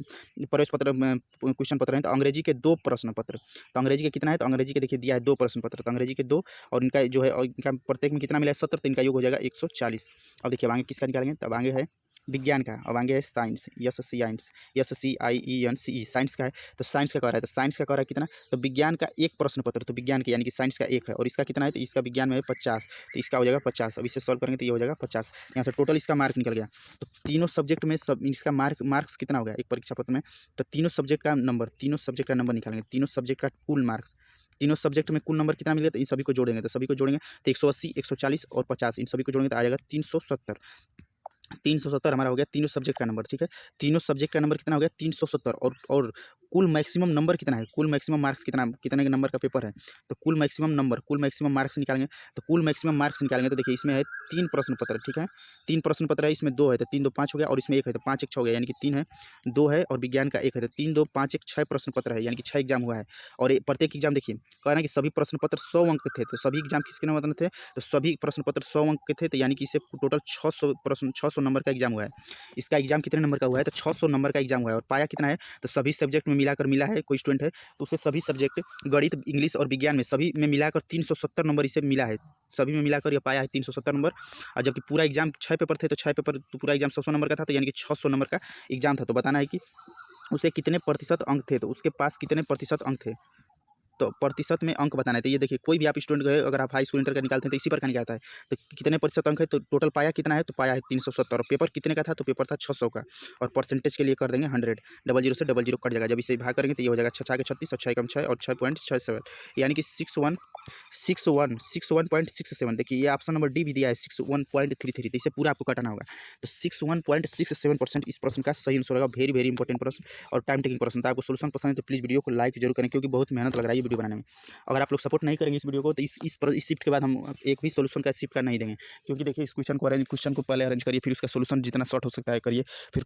S1: प्रवेश पत्र क्वेश्चन पत्र हैं, तो अंग्रेजी के 2 प्रश्न पत्र। तो अंग्रेजी के कितना है, तो अंग्रेजी के देखिए दिया है 2 प्रश्न पत्र, तो अंग्रेजी के 2 और इनका जो है इनका प्रत्येक में कितना मिला है 70, तो इनका योग हो जाएगा 140। अब देखिए आगे किसका निकालेंगे, तब आगे है विज्ञान का। अब आगे है साइंस, SCIENCE साइंस का है। तो साइंस का कह रहा है, तो साइंस का कह रहा है कितना, तो विज्ञान का 1 प्रश्न पत्र, तो विज्ञान के यानी कि साइंस का 1 है और इसका कितना है, तो इसका विज्ञान में है 50, तो इसका हो जाएगा 50। अब इसे सॉल्व करेंगे तो ये हो जाएगा 50। यहाँ से टोटल इसका मार्क निकल गया। तो तीनों सब्जेक्ट में सब इसका मार्क्स कितना हो गया एक परीक्षा पत्र में, तो तीनों सब्जेक्ट का नंबर निकालेंगे, तीनों सब्जेक्ट का कुल मार्क्स, तीनों सब्जेक्ट में कुल नंबर कितना मिलेगा, तो इन सभी को जोड़ेंगे, तो सभी को जोड़ेंगे तो 180, 140 और 50, इन सभी को जोड़ेंगे तो आ जाएगा 370। 370 हमारा हो गया तीनों सब्जेक्ट का नंबर, ठीक है। तीनों सब्जेक्ट का नंबर कितना हो गया 370, और कुल मैक्सिमम नंबर कितना है, कुल मैक्सिमम मार्क्स कितने के नंबर का पेपर है, तो कुल मैक्सिमम मार्क्स निकालेंगे। तो कुल मैक्सिमम मार्क्स निकालेंगे तो देखिए इसमें है 3 प्रश्न पत्र, ठीक है। 3 प्रश्न पत्र है, इसमें 2 है तो 3 2 5 हो गया, और इसमें 1 है तो 5 1 6 हो गया, यानी कि 3 है 2 है और विज्ञान का 1 है, तो 3 2 5 1 6 प्रश्न पत्र है, यानी कि 6 एग्जाम हुआ है। और प्रत्येक एग्जाम देखिए कह रहा है कि सभी प्रश्न पत्र 100 अंक के थे, तो सभी एग्जाम किसके नंबर थे, तो सभी प्रश्न पत्र 100 अंक के थे, तो यानी कि इसे टोटल 600 नंबर का एग्जाम हुआ है। इसका एग्जाम कितने नंबर का हुआ है, तो 600 नंबर का एग्जाम हुआ है। और पाया कितना है, तो सभी सब्जेक्ट में मिलाकर मिला है, कोई स्टूडेंट है तो उसे सभी सब्जेक्ट गणित, इंग्लिश और विज्ञान में सभी में मिलाकर 370 नंबर इसे मिला है, सभी में मिलाकर यह पाया है 370 नंबर। और जबकि पूरा एग्जाम 6 पेपर थे, तो 6 पेपर तो पूरा एग्जाम 100 नंबर का था, तो यानी कि 600 नंबर का एग्जाम था। तो बताना है कि उसे कितने प्रतिशत अंक थे, तो उसके पास कितने प्रतिशत अंक थे, तो प्रतिशत में अंक बताना है। तो ये देखिए कोई भी आप स्टूडेंट गए, अगर आप हाई स्कूल इंटर का निकालते हैं तो इसी पर का निकलता है, तो कितने प्रतिशत अंक है, तो टोटल पाया कितना है, तो पाया है 370। और पेपर कितने का था, तो पेपर था 600 का, और परसेंटेज के लिए कर देंगे 100, 00 से 00 कट जाएगा। जब इसे भाग करेंगे तो ये हो जाएगा 6 6 36 और 6 कम 6 और 6.67, यानी कि 61.67। देखिए ये ऑप्शन नंबर डी भी दिया है 61.33, तो इसे पूरा आपको काटना होगा। तो 61.67% इस प्रश्न का सही आंसर होगा। वेरी इंपॉर्टेंट प्रश्न और टाइम टेकिंग प्रश्न था। आपको सोल्यूशन पसंद है तो प्लीज़ वीडियो को लाइक जरूर करें, क्योंकि बहुत मेहनत लग रहा है ये वीडियो बनाने में। अगर आप लोग सपोर्ट नहीं करेंगे इस वीडियो को तो इस शिफ्ट के बाद हम एक भी सोल्यूशन का शिफ्ट का नहीं देंगे, क्योंकि देखिए इस क्वेश्चन को पहले अरेंज करिए, फिर उसका सोल्यूशन जितना शॉर्ट हो सकता है करिए, फिर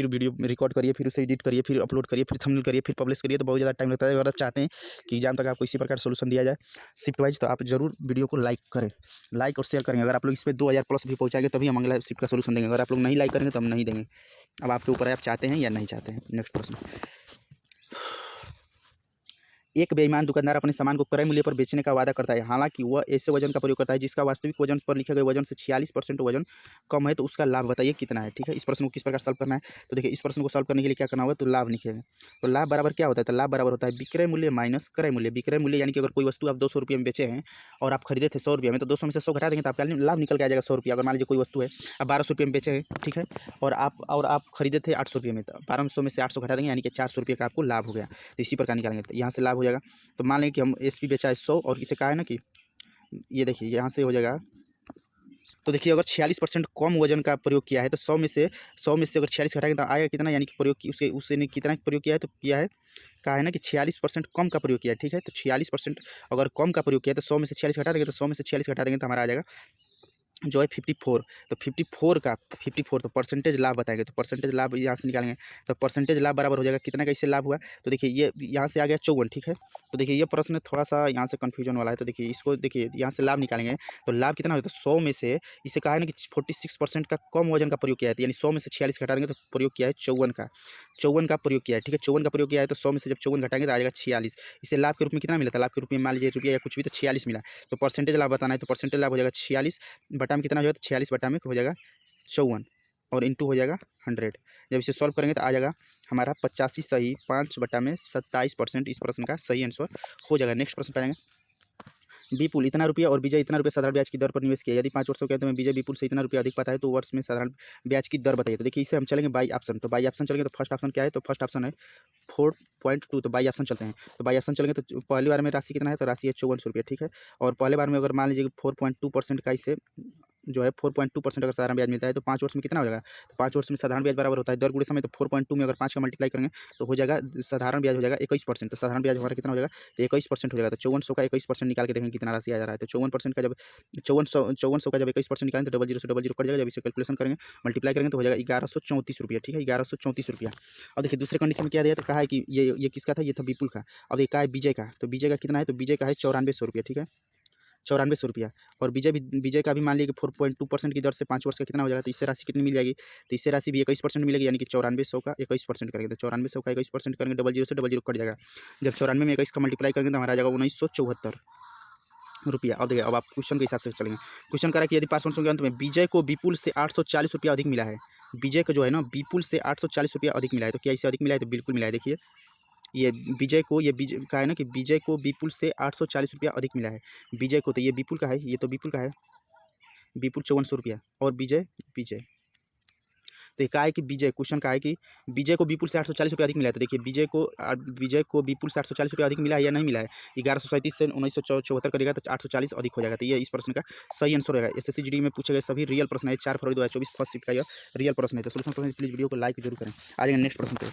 S1: वीडियो रिकॉर्ड करिए, फिर उसे एडिट करिए, फिर अपलोड करिए, फिर थंबनेल करिए, फिर पब्लिश करिए, तो बहुत ज़्यादा टाइम लगता है। अगर आप चाहते हैं कि एग्जाम तक आपको इसी प्रकार सोल्यूशन दिया जाए शिफ्ट वाइज, तो आप जरूर वीडियो को लाइक करें, लाइक और शेयर करेंगे। अगर आप लोग इस पर 2000 प्लस भी पहुँचाएंगे तभी हम अगला शिफ्ट का सोल्यूशन देंगे। अगर आप लोग नहीं लाइक करेंगे तो हम नहीं देंगे। अब आपके ऊपर है, आप चाहते हैं या नहीं चाहते हैं। नेक्स्ट प्रश्न, एक बेईमान दुकानदार अपने सामान को क्रय मूल्य पर बेचने का वादा करता है, हालांकि वह ऐसे वजन का प्रयोग करता है जिसका वास्तविक वजन पर लिखे गए वजन से 46% वजन कम है, तो उसका लाभ बताइए कितना है। ठीक है, इस प्रश्न को किस प्रकार सॉल्व करना है, तो देखिए इस प्रश्न को सॉल्व करने के लिए क्या करना होगा, तो लाभ लिखेंगे। तो लाभ बराबर क्या होता है, तो लाभ बराबर होता है विक्रय मूल्य माइनस क्रय मूल्य। विक्रय मूल्य यानी कि अगर कोई वस्तु आप 200 रुपये में बेचे हैं और आप खरीदे थे 100 रुपये में, तो 200 में से 100 घटा देंगे तो आपका लाभ निकल के आ जाएगा 100 रुपये। अगर मान लीजिए कोई वस्तु है आप 1200 रुपये में बेचे हैं, ठीक है, और आप खरीदे थे 800 रुपये में, तो 1200 में से 800 घटा देंगे यानी कि 400 रुपये का आपको लाभ हो गया। तो इसी प्रकार निकालेंगे, तो यहाँ से लाभ हो जाएगा। तो मान लें कि हम एसपी बेचा है 100 और इसे कहा है ना कि ये देखिए यहाँ से हो जाएगा, तो देखिए अगर 46% कम वजन का प्रयोग किया है तो 100 में से अगर 46 घटाएंगे तो आएगा कितना, यानी कि प्रयोग की उसने कितना प्रयोग किया है, तो किया है कहा है ना कि 46% कम का प्रयोग किया है। ठीक है, तो 46% अगर कम का प्रयोग किया है तो 100 में से 46 घटा देंगे, तो 100 में से 46 घटा देंगे तो हमारा आ जाएगा जो है 54। तो 54 तो परसेंटेज लाभ बताएंगे, तो परसेंटेज लाभ यहाँ से निकालेंगे। तो परसेंटेज लाभ बराबर हो जाएगा कितना का इससे लाभ हुआ। तो देखिए ये यहाँ से आ गया 54, ठीक है। तो देखिए ये प्रश्न थोड़ा सा यहाँ से कन्फ्यूजन वाला है। तो देखिए इसको देखिए यहाँ से लाभ निकालेंगे तो लाभ कितना होता है 100 में से, इसे कहा है ना कि 46% का कम वजन का प्रयोग किया है, यानी 100 में से 46 घटा देंगे तो प्रयोग किया है 54 का प्रयोग किया है, ठीक है। 54 का प्रयोग किया है तो 100 में से जब 54 घटाएंगे तो आ जाएगा 46। इसे लाभ के रूप में कितना मिला था, लाभ के रूप में मान लीजिए रुपया या कुछ भी, तो 46 मिला। तो परसेंटेज लाभ बताना है तो परसेंटेज लाभ हो जाएगा 46 बटा में कितना हो जाएगा, 46 बटा में हो जाएगा 54 और इंटू हो जाएगा 100। जब इसे सॉल्व करेंगे तो आ जाएगा हमारा 85 सही, 5 बटा में 27%। इस प्रश्न का सही आंसर हो जाएगा। नेक्स्ट प्रश्न पे आएंगे। विपुल इतना रुपया और विजय इतना रुपया साधारण ब्याज की दर पर निवेश किया, यदि 5 वर्षों के अंत में विजय विपुल से इतना रुपया अधिक पाता है तो वर्ष में साधारण ब्याज की दर बताइए। तो देखिए इसे हम चलेंगे बाई ऑप्शन। तो बाई ऑप्शन चलेंगे तो फर्स्ट ऑप्शन क्या है, तो फर्स्ट ऑप्शन है 4.2। तो बाई ऑप्शन चलते हैं। तो बाई ऑप्शन चलेंगे तो पहली बार में राशि कितना है, तो राशि है 5400 रुपये, ठीक है। और पहले बार में अगर मान लीजिए 4.2% का इसे जो है 4.2% अगर साधारण ब्याज मिलता है तो 5 वर्ष में कितना हो जाएगा, तो 5 वर्ष में साधारण ब्याज बराबर होता है दर गुणे समय। तो 4.2 में अगर 5 का मल्टीप्लाई करेंगे तो हो जाएगा साधारण ब्याज हो जाएगा 21%। तो साधारण ब्याज हमारा कितना हो जाएगा, तो 21% हो जाएगा। तो 5400 का 21% निकाल के देखेंगे कितना राशि आ जा रहा है। तो 54% का जब 5400 का जब 21% निकालेंगे तो 00 से 00 कट जाएगा। जब इसे कैलकुलेशन करेंगे मल्टीप्लाई करेंगे तो हो जाएगा 1134 रुपये, ठीक है, 1134 रुपया। अब देखिए दूसरे कंडीशन में क्या दिया, तो कहा है कि ये किसका था, ये था विपुल का। अब ये कहा है विजय का। तो विजय का कितना है, तो विजय का है 9400 रुपये, ठीक है, 9400 रुपया। और विजय का भी मान लीजिए 4.2% की दर से 5 वर्ष का कितना हो जाएगा, तो इससे राशि कितनी मिल जाएगी, तो इससे राशि भी 21% मिलेगी, यानी कि 9400 का 21% करेंगे। तो 9400 का 21% करेंगे 00 से 00 कट जाएगा। जब 94 में 21 का मल्टीप्लाई करेंगे तो हमारा आ जाएगा 1974 रुपया। और देखिए अब आप क्वेश्चन के हिसाब से चलेंगे। क्वेश्चन करा कि यदि 5 वर्षों के अंत में विजय को विपुल से 840 रुपया अधिक मिला है, विजय को जो है ना विपुल से 840 रुपया अधिक मिला है, तो क्या इसे अधिक मिला है, तो बिल्कुल मिला है। देखिए ये विजय का है ना कि विजय को विपुल से 840 रुपया अधिक मिला है। विजय को, तो ये विपुल का है, ये तो विपुल का है, विपुल 5400 रुपया। और विजय विजय तो ये कहा है कि विजय, क्वेश्चन का है कि विजय को विपुल से 840 रुपया अधिक मिला है। तो देखिए विजय को विपुल से 840 रुपया अधिक मिला है या नहीं मिला है। 1137 से 1974 करेगा तो 840 अधिक हो जाएगा। तो ये इस प्रश्न का सही आंसर रहेगा। SSC GD में पूछे गए सभी रियल प्रश्न है। 4 फरवरी 2024 फर्स्ट शिफ्ट का यह रियल प्रश्न है। तो सोल्यूशन प्रश्न प्लीज वीडियो को लाइक जरूर करें। आ जाएंगे नेक्स्ट प्रश्न पे।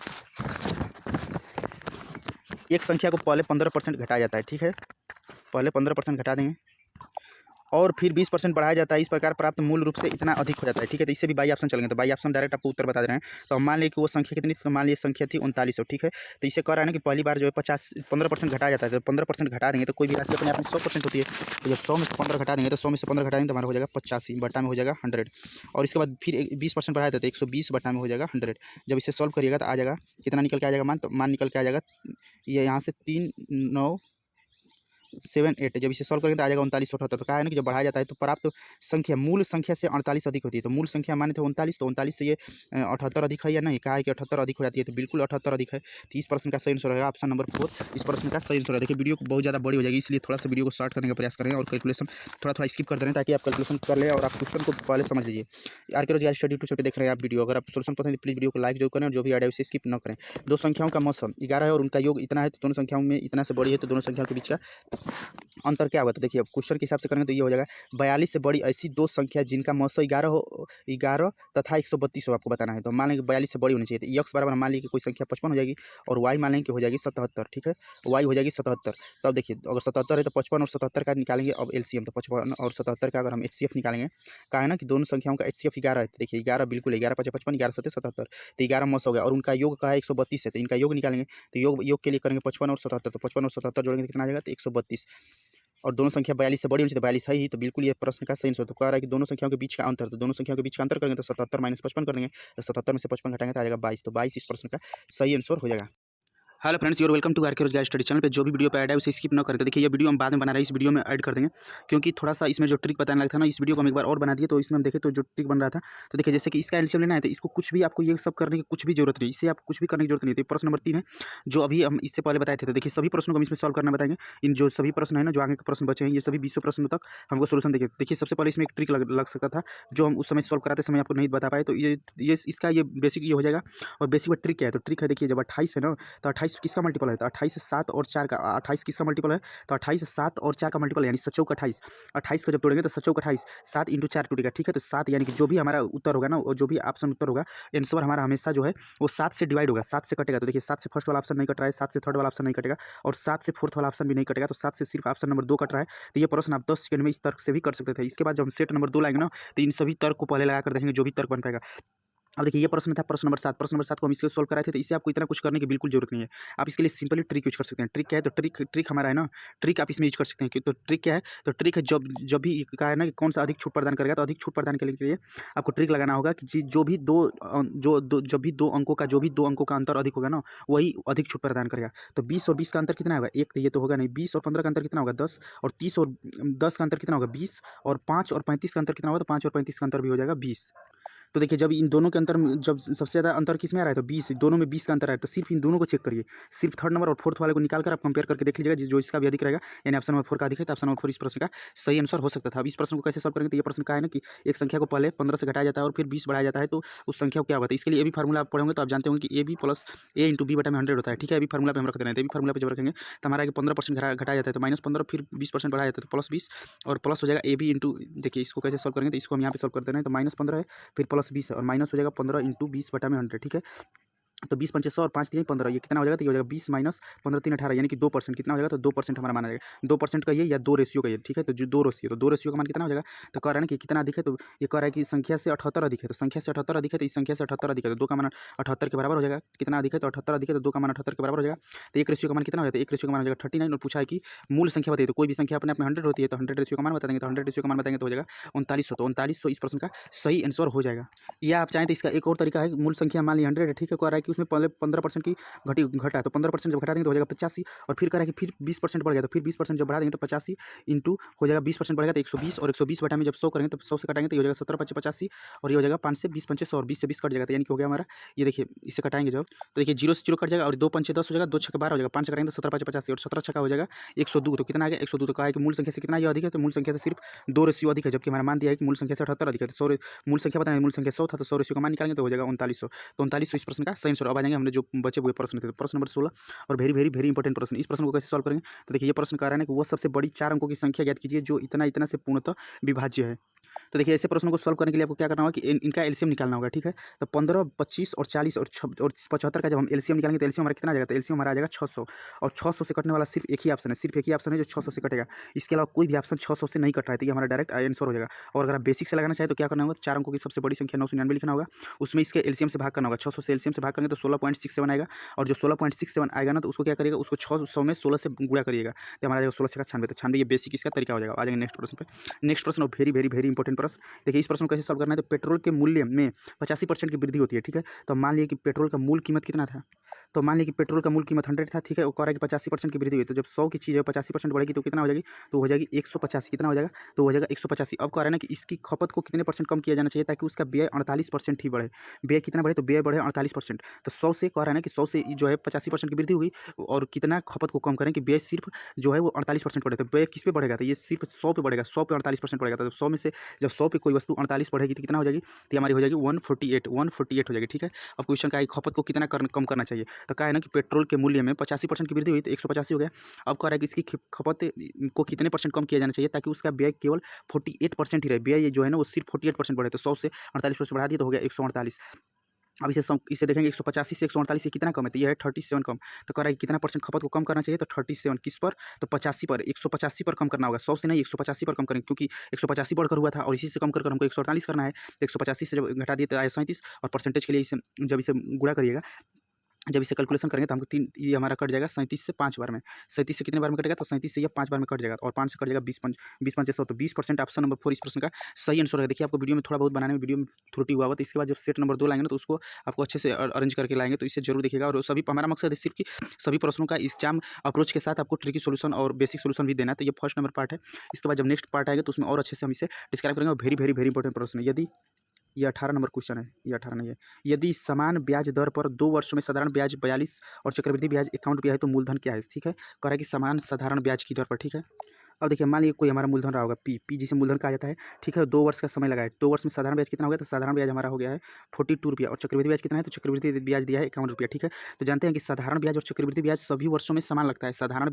S1: एक संख्या को पहले 15% घटाया जाता है, ठीक है, पहले 15% घटा देंगे और फिर 20% बढ़ाया जाता है। इस प्रकार प्राप्त मूल रूप से इतना अधिक हो जाता है, ठीक है। तो इससे भी बाई ऑप्शन चलेंगे। तो बाई ऑप्शन डायरेक्ट आपको उत्तर बता दे रहे हैं। तो हम मान लें कि वो संख्या कितनी थी, तो मान लीजिए संख्या थी 3900, ठीक है। तो इससे कह रहा है ना कि पहली बार जो है 15% घटाया जाता है। तो 15% घटा देंगे तो कोई भी राशि अपने आप में 100% होती है। तो जब 100 में से 15 घटा देंगे तो 100 में से 15 घटा देंगे तो हमारा हो जाएगा 85 बटा में हो जाएगा 100। और इसके बाद फिर 20% बढ़ाया था तो 120 बटा में हो जाएगा 100। जब इसे सॉल्व करिएगा तो आ जाएगा कितना निकल के आ जाएगा मान, तो मान निकल के आ जाएगा ये यहाँ से 3978। जब इसे सॉल्व करेंगे तो आ जाएगा 3978। तो कहा है ना कि जब बढ़ाया जाता है तो प्राप्त संख्या मूल संख्या से 48 अधिक होती है। तो मूल संख्या माने थे 39, तो 39 से ये 78 अधिक है या नहीं, कहा है कि 78 अधिक हो जाती है। तो बिल्कुल 78 अधिक है। तो इस प्रश्न का सही आंसर रहेगा ऑप्शन नंबर 4। इस प्रश्न का सही आंसर है। देखिए वीडियो को बहुत ज़्यादा बड़ी हो जाएगी, इसलिए थोड़ा सा वीडियो को शॉर्ट करने का प्रयास करें और कैलकुलेशन थोड़ा स्किप कर दें ताकि आप कैलकुलेशन कर लें और आप क्वेश्चन को पहले समझ लीजिए। आर के रोज स्टडी यूट्यूब पे देख रहे हैं आप वीडियो, अगर आप सोल्यूशन पसंद है प्लीज़ वीडियो को लाइक जो करें और जो भी आइडिया उसे स्किप न करें। दो संख्याओं का मौसम 11 है और उनका योग इतना है, तो दोनों संख्याओं में इतना से बड़ी है, तो दोनों संख्याओं के बीच का अंतर क्या होगा। तो देखिए अब क्वेश्चन के हिसाब से करेंगे तो ये हो जाएगा 42 से बड़ी ऐसी दो संख्या जिनका मौसम 11 तथा 132 हो, आपको बताना है। तो मान लेंगे 42 से बड़ी होनी चाहिए। तो यक्स बराबर मान लीजिए कि कोई संख्या 55 हो जाएगी और वाई मान लेंगे कि हो जाएगी 77, ठीक है, वाई हो जाएगी 77। तो अब देखिए अगर 77 है तो 55 और 77 का निकालेंगे अब एलसीएम। तो 55 और 77 का अगर हम एचसीएफ निकालेंगे, कहा है ना कि दोनों संख्याओं का एचसीएफ 11 है। तो देखिए 11 बिल्कुल 11 5 55, 11 7 77, तो 11 मौसम हो गया। और उनका योग का है 132 है, तो इनका योग निकालेंगे। तो योग के लिए करेंगे 55 और 77, तो 55 और 77 जोड़ेंगे तो कितना आ जाएगा, तो 132। और दोनों संख्या 42 से बड़ी होनी चाहिए, तो 42 है ही। तो बिल्कुल ये प्रश्न का सही आंसर। तो कह रहा है कि दोनों संख्याओं के बीच का अंतर, तो दोनों संख्याओं के बीच का अंतर करेंगे तो 77 माइनस 55 करेंगे, तो 77 में से 55 घटाएंगे तो आ जाएगा 22। तो 22 इस प्रश्न का सही आंसर हो जाएगा। Hello friends, you're welcome to R K रोज स्टडी चैनल पे। जो भी वीडियो पे ऐड है उसे स्किप न करें। तो देखिए ये वीडियो हम बाद में बना रहे हैं, इस वीडियो में ऐड कर देंगे क्योंकि थोड़ा सा इसमें जो ट्रिक बताने लगा था ना, इस वीडियो को हम एक बार और बना दिए। तो इसमें हम देखें तो जो ट्रिक बन रहा था, तो देखिए जैसे कि इसका एलसीएम लेना है तो इसको कुछ भी आपको ये सब करने की कुछ भी जरूरत नहीं, इससे आप कुछ भी करने की जरूरत नहीं। तो प्रश्न नंबर 3 है जो अभी हम इससे पहले बताए थे। तो देखिए सभी प्रश्नों को हम इसमें सॉल्व करना बताएंगे। इन जो सभी प्रश्न है ना, जो आगे के प्रश्न बचे हैं, ये सभी 20 प्रश्नों तक हमको सोल्यूशन देखिए। देखिए सबसे पहले इसमें एक ट्रिक लग सकता था जो हम उस समय सॉल्व कराते समय आपको नहीं बता पाए। तो ये इसका ये बेसिक ये हो जाएगा। और बेसिक ट्रिक क्या है, तो ट्रिक है देखिए जब 28 है ना, तो 28 किसका मल्टीपल है, तो 28 7 और 4 का, 28 किसका मल्टीपल है, तो 28 7 और 4 का मल्टीपल है, यानी 7 चौक 28, 28 को जब तोड़ेंगे तो 7 चौक 28, 7 × 4 टूटेगा, ठीक है। तो 7 यानी कि जो भी हमारा उत्तर होगा ना, जो भी ऑप्शन उत्तर होगा, आंसर हमारा हमेशा जो है वो 7 से डिवाइड होगा, 7 से कटेगा। तो देखिए 7 से फर्स्ट वाला ऑप्शन नहीं कट रहा है, 7 से थर्ड वाला ऑप्शन नहीं कटेगा, और 7 से फोर्थ वाला ऑप्शन भी नहीं कटेगा, तो 7 से सिर्फ ऑप्शन नंबर 2 कट रहा है। तो ये प्रश्न आप 10 सेकंड में इस तर्क से भी कर सकते थे। इसके बाद जब हम सेट नंबर 2 लाएंगे ना, तो इन सभी तर्क को पहले लगा कर देखेंगे, जो भी तर्क बन पाएगा। अब देखिए ये प्रश्न था प्रश्न नंबर 7, प्रश्न नंबर 7 को हम इससे सोल्व कराए थे, तो इससे आपको इतना कुछ करने की बिल्कुल जरूरत नहीं है। आप इसके लिए सिंपली ट्रिक यूज कर सकते हैं। ट्रिक क्या है, तो ट्रिक हमारा है ना, ट्रिक आप इसमें यूज कर सकते हैं। तो ट्रिक क्या है, तो ट्रिक है जब भी कहा है ना कि कौन सा अधिक छूट प्रदान करेगा, तो अधिक छूट प्रदान करने के लिए आपको ट्रिक लगाना होगा कि जो भी जब भी दो अंकों का अंतर अधिक होगा ना, वही अधिक छूट प्रदान करेगा। तो 20 और 20 का अंतर कितना होगा, एक, तो ये तो होगा नहीं। 20 और 15 का अंतर कितना होगा, 10, और 30 और 10 का अंतर कितना होगा, 20, और 5 और 35 का अंतर कितना होगा, तो 5 और 35 का अंतर भी हो जाएगा 20। तो देखिए जब इन दोनों के अंतर में जब सबसे ज़्यादा अंतर किस में आ रहा है, तो 20, दोनों में 20 का अंतर आ रहा है, तो सिर्फ इन दोनों को चेक करिए, सिर्फ थर्ड नंबर और फोर्थ वाले को निकाल कर आप कंपेयर करके देख लीजिएगा, जो इसका भी अधिक रहेगा, यानी ऑप्शन नंबर 4 का अधिक है, तो ऑप्शन नंबर 4 इस प्रश्न का सही आंसर हो सकता था। अब इस प्रश्न को कैसे सॉल्व करेंगे, तो ये प्रश्न का है ना कि एक संख्या को पहले 15 से घटाया जाता है और फिर 20 बढ़ाया जाता है, तो उस संख्या को क्या होता है। इसके लिए ए बी फार्मूला आप पढ़ोगे तो आप जानते होंगे कि A B plus A into B बटा में 100 होता है, ठीक है। ए बी फार्मूला पे हम रख देना है, ए बी फार्मूला पे जब रखेंगे तो हमारा 15% घटाया जाता है, तो -15, फिर 20% बढ़ाया जाता है, तो +20, और प्लस हो जाएगा ए बी इंटू, देखिए इसको कैसे सॉल्व करेंगे, तो इसको हम यहाँ पे सॉल्व कर देना है, तो -15 है, फिर +20 है, और माइनस हो जाएगा 15 इंटू 20 बटा में 100, ठीक है। तो 20 पंचे 100 और 5 3 15, ये कितना हो जाएगा, तो ये हो जाएगा 20 माइनस 15 3 18, यानी कि 2% कितना हो जाएगा, तो 2% हमारा माना जाएगा। 2% का ये या 2 रेशियो का ये, ठीक है। तो जो 2 रेशियो, तो 2 रेशियो का मान कितना हो जाएगा, तो कह रहा है ना कि कितना अधिक है, तो ये कह रहा है कि संख्या से 78 अधिक है, तो संख्या से 78 अधिक है, तो इस संख्या से 78 अधिक है, तो 2 का मान 78 के बराबर हो जाएगा। कितना अधिक है, तो 78 अधिक है, तो 2 का मान 78 के बराबर हो जाएगा। तो एक रेशियो का मान कितना हो जाता है, एक रेशियो का मान हो जाएगा 39, और पूछा है कि मूल संख्या बताइए, तो कोई भी संख्या अपने आप में 100 होती है, तो 100 रेशियो का मान बता देंगे, तो 100 रेशियो का मान बताएंगे तो हो जाएगा 3900, तो 3900 इस प्रश्न का सही आंसर हो जाएगा। या आप चाहें तो इसका एक और तरीका है, मूल संख्या मान ली 100 है, ठीक है, कह रहा है कि उसमें पहले 15% की घटा, तो 15% जब घटा देंगे तो हो जाएगा 85, और फिर कह रहा है कि फिर 20% बढ़ गया, तो फिर 20% जब बढ़ा देंगे तो 85 इंटू हो जाएगा 20% बढ़ेगा तो 120, और 120 बटा में जब 100 करेंगे तो 100 से कटाएंगे तो ये हो जाएगा 17 5 85, और ये हो जाएगा 5 से 20 पंचे 100, और 20 से 20 कट जाएगा, तो यानी कि हो गया हमारा, ये देखिए इससे कटाएंगे जब, तो देखिए 0 से 0 कट जाएगा, और 2 पंचे 10 हो जाएगा, 2 छक्के 12 हो जाएगा, 5 से कटाएंगे तो 17 5 85, और 17 छक्का हो जाएगा 102, तो कितना आ गया 102। तो कहा है कि मूल संख्या से कितना ये अधिक है, तो मूल संख्या से सिर्फ 2 रेशियो अधिक है, जबकि हमारा मान दिया है कि मूल संख्या से 78 अधिक है। तो 100 मूल संख्या बताएंगे, मूल संख्या 100 था, तो 100 रेशियो का मान निकालेंगे तो हो जाएगा 3900, तो 3900 इस प्रश्न का सही आंसर। अब आ जाएंगे हमने जो बचे हुए प्रश्न थे, प्रश्न नंबर 16, और वेरी इंपॉर्टेंट प्रश्न। इस प्रश्न को कैसे सॉल्व करेंगे, तो देखिए ये प्रश्न कह रहा है कि वो सबसे बड़ी 4 अंकों की संख्या ज्ञात कीजिए जो इतना इतना से पूर्णतः विभाज्य है। तो देखिए ऐसे प्रश्नों को सॉल्व करने के लिए आपको क्या करना होगा कि इनका एलसीएम निकालना होगा, ठीक है। तो 15, 25 और 40 और 75 का जब हम एलसीएम निकालेंगे तो एलसीएम हमारा कितना आ जाएगा, तो एलसीएम हमारा आ जाएगा 600, और 600 से कटने वाला सिर्फ एक ही ऑप्शन है, सिर्फ एक ही ऑप्शन है जो 600 से कटेगा, इसके अलावा कोई भी ऑप्शन 600 से नहीं कट रहा है, तो ये हमारा डायरेक्ट आंसर हो जाएगा। और अगर आप बेसिक से लगाना चाहे तो क्या करना होगा, 4 अंकों की सबसे बड़ी संख्या 999 लिखना होगा, उसमें इसके एलसीएम से भाग करना होगा, 600 से एलसीएम से भाग करेंगे तो 16.67 आएगा, और जो 16.67 आएगा ना, तो उसको क्या करिएगा, उसको 600 में 16 से गुणा करिएगा, तो हमारा 16 से 96, तो 96 ये बेसिक इसका तरीका हो जाएगा। आ जाएंगे नेक्स्ट प्रश्न पे। नेक्स्ट प्रश्न वेरी इंपॉर्टेंट प्रश्न। देखिए इस प्रश्न को कैसे सॉल्व करना है, तो पेट्रोल के मूल्य में 85% की वृद्धि होती है, ठीक है। तो मान लिया कि पेट्रोल का मूल कीमत कितना था, तो मान लीजिए कि पेट्रोल का मूल कीमत 100 था, ठीक है। वो कह रहा है कि 85% की वृद्धि हुई, तो जब 100 की चीज़ है 85% बढ़ेगी तो कितना हो जाएगी, तो हो जाएगी 185, कितना हो जाएगा, तो हो जाएगा 185। अब कह रहा है ना कि इसकी खपत को कितने % कम किया जाना चाहिए ताकि उसका व्यय 48% ही बढ़े, व्यय कितना बढ़े, तो व्यय बढ़े 48%। तो 100 से कह रहा है ना कि 100 से जो है 85% की वृद्धि हुई, और कितना खपत को कम करें कि व्यय सिर्फ जो है वो 48% बढ़े, तो व्यय किस पे बढ़ेगा, तो ये सिर्फ 100 पे बढ़ेगा, 100 पे 48% बढ़ेगा। तो 100 में से जब 100 पे कोई वस्तु 48 बढ़ेगी तो कितना हो जाएगी, तो हमारी हो जाएगी 148 हो जाएगी, ठीक है। अब क्वेश्चन का खपत को कितना कम करना चाहिए, तो कहा है ना कि पेट्रोल के मूल्य में 85% की वृद्धि हुई तो 185 हो गया। अब कह रहा है कि इसकी खपत को कितने % कम किया जाना चाहिए ताकि उसका व्यय केवल 48% ही रहे, व्यय जो है ना वो सिर्फ 48% बढ़े, तो 100 से 48% बढ़ा दिया तो हो गया 148। अब इसे देखेंगे 185 से 148 से कितना कम है, तो ये है 37 कम। तो कह रहा है कि कितना % खपत को कम करना चाहिए, तो 37 किस पर, तो 85 पर, 185 पर कम करना होगा, 100 से नहीं 185 पर कम करेंगे, क्योंकि 185 बढ़कर हुआ था और इसी से कम कर हमको 148 करना है। तो 185 से जब घटा दिए तो आया 37, और परसेंटेज के लिए इसे जब इसे गुणा करिएगा, जब इसे कैलकुलेशन करेंगे तो हमको 3, ये हमारा कट जाएगा 37 से 5 बार में, 37 से कितने बार में कटेगा, तो 37 से ये 5 बार में कट जाएगा, और 5 से कट जाएगा 20 पंचे 100, तो 20% ऑप्शन नंबर 4 इस प्रश्न का सही आंसर है। देखिए आपको वीडियो में थोड़ा बहुत बनाने में वीडियो में त्रुटि हुआ तो इसके बाद जब सेट नंबर 2 लाएंगे ना, तो उसको आपको अच्छे से अरेंज करके लाएंगे, तो इसे जरूर देखिएगा। और सभी हमारा मकसद है सिर्फ कि सभी प्रश्नों का एग्जाम अप्रोच के साथ आपको ट्रिकी सोल्यूशन और बेसिक सोल्यूशन भी देना है। तो ये फर्स्ट नंबर पार्ट है। इसके बाद जब नेक्स्ट पार्ट आएगा तो उसमें और अच्छे से हम इसे डिस्क्राइब करेंगे। वेरी इंपॉर्टेंट प्रश्न है। यदि ये 18 नंबर क्वेश्चन है, ये 18 नहीं है। यदि समान ब्याज दर पर 2 वर्षों में साधारण ब्याज 42 और चक्रवृद्धि ब्याज 51 रुपया है तो मूलधन क्या है, ठीक है। कह रहा है कि समान साधारण ब्याज की दर पर, ठीक है। अब देखिए मान लीजिए कोई हमारा मूलधन रहा होगा पी जिसे मूलधन कहा जाता है, ठीक है। 2 वर्ष का समय लगा है, 2 वर्ष में साधारण ब्याज कितना हो गया, तो साधारण ब्याज हमारा हो गया है 42 रुपया और चक्रवृद्धि ब्याज कितना है, तो चक्रवृद्धि ब्याज दिया है 51 रुपया, ठीक है। तो जानते हैं कि साधारण ब्याज और चक्रवृद्धि ब्याज सभी वर्षों में समान लगता है। साधारण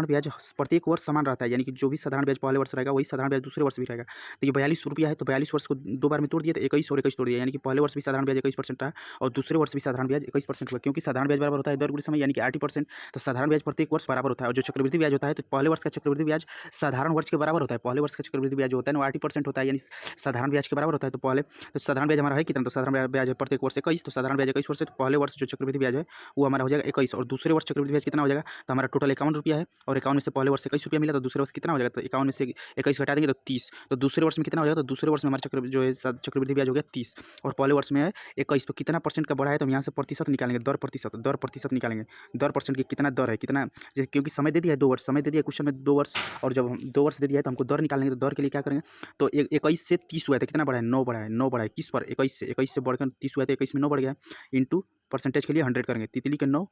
S1: ब्याज प्रत्येक वर्ष समान रहता है, यानी कि जो भी साधारण ब्याज पहले वर्ष रहेगा वही साधारण ब्याज दूसरे वर्ष भी रहेगा। तो ये 42 रुपया है, तो 42 वर्ष को 2 बार में तोड़ दिया तो 21 और 21 तोड़ दिया, यानी कि पहले वर्ष भी साधारण ब्याज 21% रहा और दूसरे वर्ष भी साधारण ब्याज 21% हुआ, क्योंकि साधारण ब्याज बराबर होता है दर गुणे समय यानी कि 80%। तो साधारण ब्याज प्रत्येक वर्ष बराबर होता है। और जो चक्रवृद्धि ब्याज होता है, तो पहले वर्ष का चक्रवृद्धि ब्याज साधारण वर्ष के बराबर होता है। पहले वर्ष का चक्रवृद्धि ब्याज जो होता है ना 80% होता है, यानी साधारण ब्याज के बराबर होता है। तो साधारण ब्याज हमारा है कितना, तो साधारण ब्याज है प्रत्येक वर्ष 21, तो साधारण ब्याज 21 वर्ष है, तो पहले वर्ष जो चक्रवृद्धि ब्याज है वो हमारा हो जाएगा 21 और दूसरे वर्ष चक्रवृद्धि ब्याज कितना हो जाएगा, तो हमारा टोटल 51 रुपया है और 51 में से पहले वर्ष 21 रुपया मिला, तो दूसरे वर्ष कितना हो जाएगा, तो 51 में से 21 घटा देंगे तो 30, तो दूसरे वर्ष में कितना हो जाएगा, तो दूसरे वर्ष में हमारा चक्रवृद्धि ब्याज हो गया 30 और पहले वर्ष में है 21, तो कितना परसेंट का बढ़ा है, तो हम यहाँ से प्रतिशत निकालेंगे, दर प्रतिशत निकालेंगे, दर परसेंट की कितना दर है, कितना, क्योंकि समय दे दिया है 2 वर्ष, समय दे दिया क्वेश्चन में 2 वर्ष, और जब हम 2 वर्ष दे दिया है तो हमको दर निकालेंगे, तो दर के लिए क्या करेंगे, तो 21 से 30 हुआ था, कितना बढ़ा है, 9 बढ़ा है, 9 बढ़ा है किस पर, 21 से बढ़कर 30 हुआ था, 21 में 9 बढ़ गया इंटू परसेंटेज के लिए 100 करेंगे, तितली के 9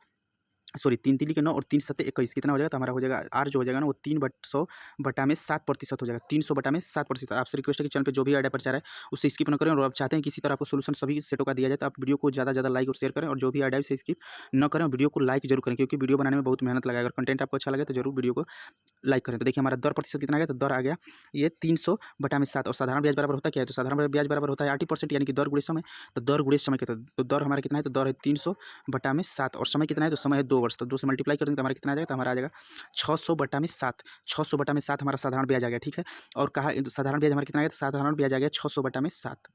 S1: 3 तिली के 9 और 3 सत्ते 21 कितना हो जाएगा, तो हमारा हो जाएगा आर जो हो जाएगा ना वो 3/100 बटा में 7% हो जाएगा, 300 बटा में 7%। आपसे रिक्वेस्ट है कि चैनल पे जो भी आइडिया प्रचार है उससे स्किप न करें, और आप चाहते हैं किसी तरह आपको सोल्यूशन सभी सेटों का दिया जाए तो आप वीडियो को ज़्यादा लाइक और शेयर करें, और जो भी आइडिया से स्किप न करें, वीडियो को लाइक जरूर करें, क्योंकि वीडियो बनाने में बहुत मेहनत लगा। अगर कंटेंट आपको अच्छा लगे तो जरूर वीडियो को लाइक करें। तो देखिए हमारा दर प्रतिशत कितना आ गया, तो दर आ गया ये 300 बटा में 7 और साधारण ब्याज बराबर होता क्या है, तो साधारण ब्याज बराबर होता है 80%, यानी कि दर गुणे समय, तो दर गुणे समय कितना, तो दर हमारा कितना है, तो दर है 300 बटा में 7 और समय कितना है, तो समय है 2 वर्ष, तो 2 से मल्टीप्लाई करेंगे तो हमारा कितना आ जाएगा, तो हमारा आ जाएगा 600 बटा में 7, 600 बटा में 7 हमारा साधारण ब्याज आ गया, ठीक है। और कहा साधारण ब्याज हमारा कितना आ गया, तो साधारण ब्याज आ गया 600 बटा में 7।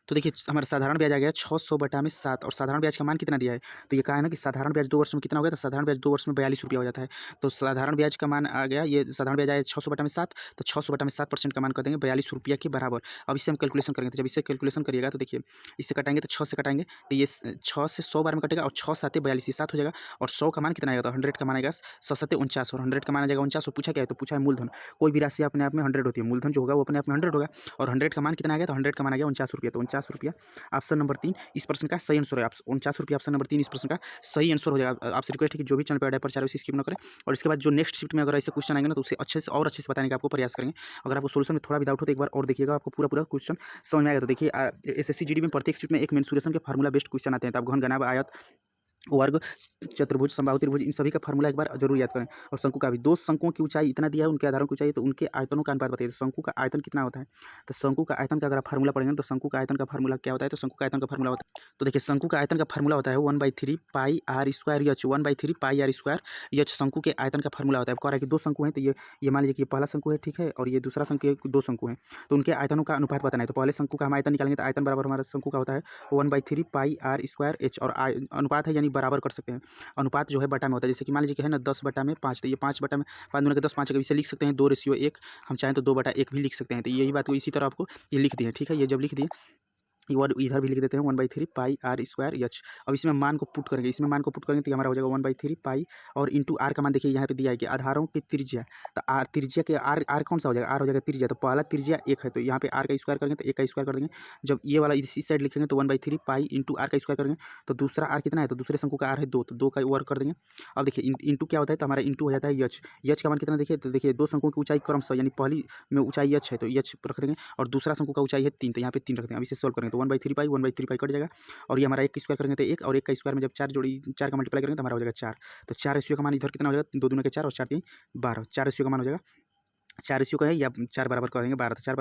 S1: तो देखिए हमारा साधारण ब्याज आ गया 600 बटा में 7 और साधारण ब्याज का मान कितना दिया है, तो ये कहा है ना कि साधारण ब्याज 2 वर्ष में कितना हो गया, तो साधारण ब्याज 2 वर्ष में 42 रुपया हो जाता है। तो साधारण ब्याज का मान आ गया, ये साधारण ब्याज आया 600 बटा में 7, तो 600 बटा में 7% का मान कर देंगे 42 रुपया के बराबर। अब इससे हम कैलकुलेशन करेंगे, तो जब इससे कैलकुलेशन करिएगा तो देखिए इससे कटाएंगे तो 6 से कटाएंगे तो ये 6 से 100 बार में कटेगा और 6 7 42, ये 7 हो जाएगा और 100 का मान कितना आएगा, तो 100 का मान आएगा 6 7 49 और 100 का मान आ जाएगा 49। और पूछा क्या है, तो पूछा है मूलधन, कोई भी राशि अपने आप में 100 होती है, मूलधन जो होगा वो अपने आप में 100 होगा और 100 का मान कितना आ गया, तो 100 का मान आ गया 49 रुपया, तो 49 रुपया ऑप्शन नंबर 3 इस प्रश्न का सही आंसर है। 49 रुपया ऑप्शन नंबर 3 इस प्रश्न का सही आंसर हो जाएगा। आपसे रिक्वेस्ट है कि जो भी चैनल पर आइडिया प्रचार है उसे स्किप न करें, और इसके बाद जो नेक्स्ट शिफ्ट में अगर ऐसे क्वेश्चन आएंगे ना तो उसे अच्छे से और अच्छे से बताने का आपको प्रयास करेंगे। अगर आपको सोल्यूशन में थोड़ा भी डाउट हो तो एक बार और देखिएगा, आपको पूरा क्वेश्चन समझ में आएगा। तो देखिए एसएससी जीडी में प्रत्येक शिफ्ट में एक मेंसुरेशन के फार्मूला बेस्ड क्वेश्चन आते हैं, तो आप घन घनाभ आयत वर्ग चतुर्भुज समबाहु त्रिभुज इन सभी का फार्मूला एक बार जरूर याद करें। और शंकु का भी, दो शंकुओं की ऊंचाई इतना दिया है, उनके आधारों की ऊंचाई, तो उनके आयतनों का अनुपात बताइए। तो शंकु का आयतन कितना होता है, तो शंकु का आयतन का अगर आप फार्मूला पढ़ेंगे तो शंकु का आयतन का फार्मूला क्या होता है, तो शंकु का आयतन का फार्मूला होता है, तो देखिए शंकु का आयतन का फार्मूला होता है 1/3 pi r square h, 1/3 pi r square h शंकु के आयतन का फार्मूला होता है। कह रहा है कि दो शंकु हैं, तो ये मान लीजिए कि पहला शंकु है, ठीक है, और ये दूसरा शंकु है, दो शंकु हैं, तो उनके आयतनों का अनुपात बताना है। तो पहले शंकु का हम आयतन निकालेंगे, तो आयतन बराबर हमारा शंकु का होता है 1/3 पाई आर स्क्वायर एच, और अनुपात है यानी बराबर कर सकते हैं, अनुपात जो है बटा में होता है। जैसे कि मान लीजिए कि है ना 10 बटा में 5, तो ये 5 बटा में 5 दूनी के 10, 5 का इसे लिख सकते हैं 2:1, हम चाहें तो 2/1 भी लिख सकते हैं। तो यही बात को इसी तरह आपको ये लिख दिए, ठीक है। ये जब लिख दिए इधर भी लिख देते हैं 1/3 पाई आर स्क्वायर एच। अब इसमें मान को पुट करेंगे, इसमें मान को पुट करेंगे तो हमारा हो जाएगा 1/3 पाई और इंटू आर का मान देखिए यहाँ पे दिया है कि आधारों की त्रिज्या, तो आर त्रिज्या के आर कौन सा हो जाएगा, आर हो जाएगा त्रिज्या, तो पहला त्रिज्या 1 है, तो यहाँ पे आर का स्क्वायर करेंगे तो 1 का स्क्वायर कर देंगे। जब ये वाला इसी साइड लिखेंगे तो 1/3 पाई इंटू आर का स्क्वायर करेंगे, तो दूसरा आर कितना है, तो दूसरे शंकु का आर है 2, तो 2 का वर्ग कर देंगे। अब देखिए इंटू क्या होता है, तो हमारा इंटू हो जाता है एच, एच का मान कितना देखिए, तो देखिए दो शंकुओं की ऊंचाई क्रमशः, यानी पहली में ऊंचाई एच है तो एच रख देंगे, और दूसरा शंकु का ऊंचाई है 3, तो यहाँ पे 3 रख देंगे। अब इसे सोल्व करेंगे तो 1/3 पाई 1/3 पाई कट जाएगा, और ये हमारा 1 का स्क्वायर करेंगे तो 1, और 1 का स्क्वायर में जब 4 का मल्टीप्लाई करेंगे तो हमारा हो जाएगा 4, तो 4 रेशियो का मान इधर कितना हो जाएगा, 2 दूनी के 4 और 4 3 12, 4 रेशियो का मान हो जाएगा 4 रेशियो का है या 4 बराबर करेंगे 12, तो 4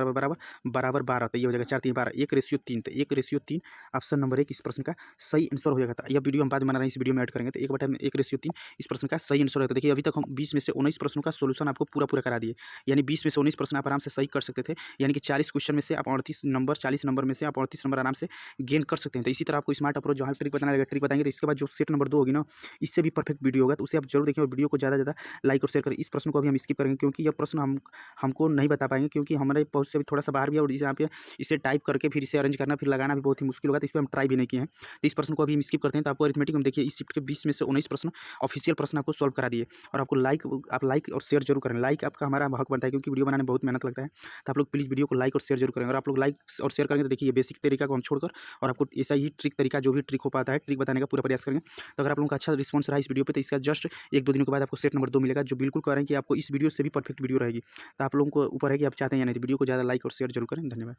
S1: बराबर 12, तो ये हो जाएगा 4 3 12, 1:3, तो 1:3 ऑप्शन नंबर 1 इस प्रश्न का सही आंसर हो जाएगा। था यह वीडियो हम बाद में बना रहे हैं, इस वीडियो में ऐड करेंगे, तो 1/1:3 इस प्रश्न का सही आंसर है। तो देखिए अभी तक हम 20 में से 19 प्रश्नों का सोल्यूशन आपको पूरा करा दिए, यानी 20 में से 19 प्रश्न आप आराम से सही कर सकते थे, यानी कि 40 क्वेश्चन में से आप 38 नंबर, 40 नंबर में से आप 38 नंबर आराम से गेन कर सकते हैं। तो इसी तरह आपको स्मार्ट अप्रोच जहाँ ट्रिक बताना रहेगा ट्रिक बताएंगे, तो इसके बाद जो सेट नंबर 2 होगी ना, इससे भी परफेक्ट वीडियो होगा, तो उसे आप जरूर देखें और वीडियो को ज़्यादा लाइक और शेयर करें। इस प्रश्न को अभी हम स्किप करेंगे क्योंकि यह प्रश्न हम हमको नहीं बता पाएंगे, क्योंकि हमारे पहुँच से भी थोड़ा सा बाहर भी है, और यहाँ पे इसे टाइप करके फिर इसे अरेंज करना फिर लगाना भी बहुत ही मुश्किल होगा, तो इस पर हम ट्राई भी नहीं किए हैं। तो इस प्रश्न को अभी हम स्किप करते हैं। तो आपको अरिथमेटिक में देखिए इस शिफ्ट के 20 में से 19 प्रश्न ऑफिशियल प्रश्न आपको सॉल्व करा दिए, और आपको आप लाइक और शेयर जरूर करें। लाइक आपका हमारा हक बनता है, क्योंकि वीडियो बनाने में बहुत मेहनत लगता है। तो आप लोग प्लीज़ वीडियो को लाइक और शेयर जरूर करें। और आप लोग लाइक और शेयर करेंगे तो देखिए ये बेसिक तरीका को हम छोड़कर और आपको ऐसा ही ट्रिक तरीका जो भी ट्रिक हो पाता है ट्रिक बताने का पूरा प्रयास करेंगे। तो अगर आप लोगों का अच्छा रिस्पॉन्स रहा इस वीडियो पे, तो इसका जस्ट 1-2 दिनों के बाद आपको सेट नंबर 2 मिलेगा, जो बिल्कुल कह रहे हैं कि आपको इस वीडियो से भी परफेक्ट वीडियो रहेगी। तो आप लोगों को ऊपर है कि आप चाहते हैं या नहीं। तो वीडियो को ज़्यादा लाइक और शेयर जरूर करें। धन्यवाद।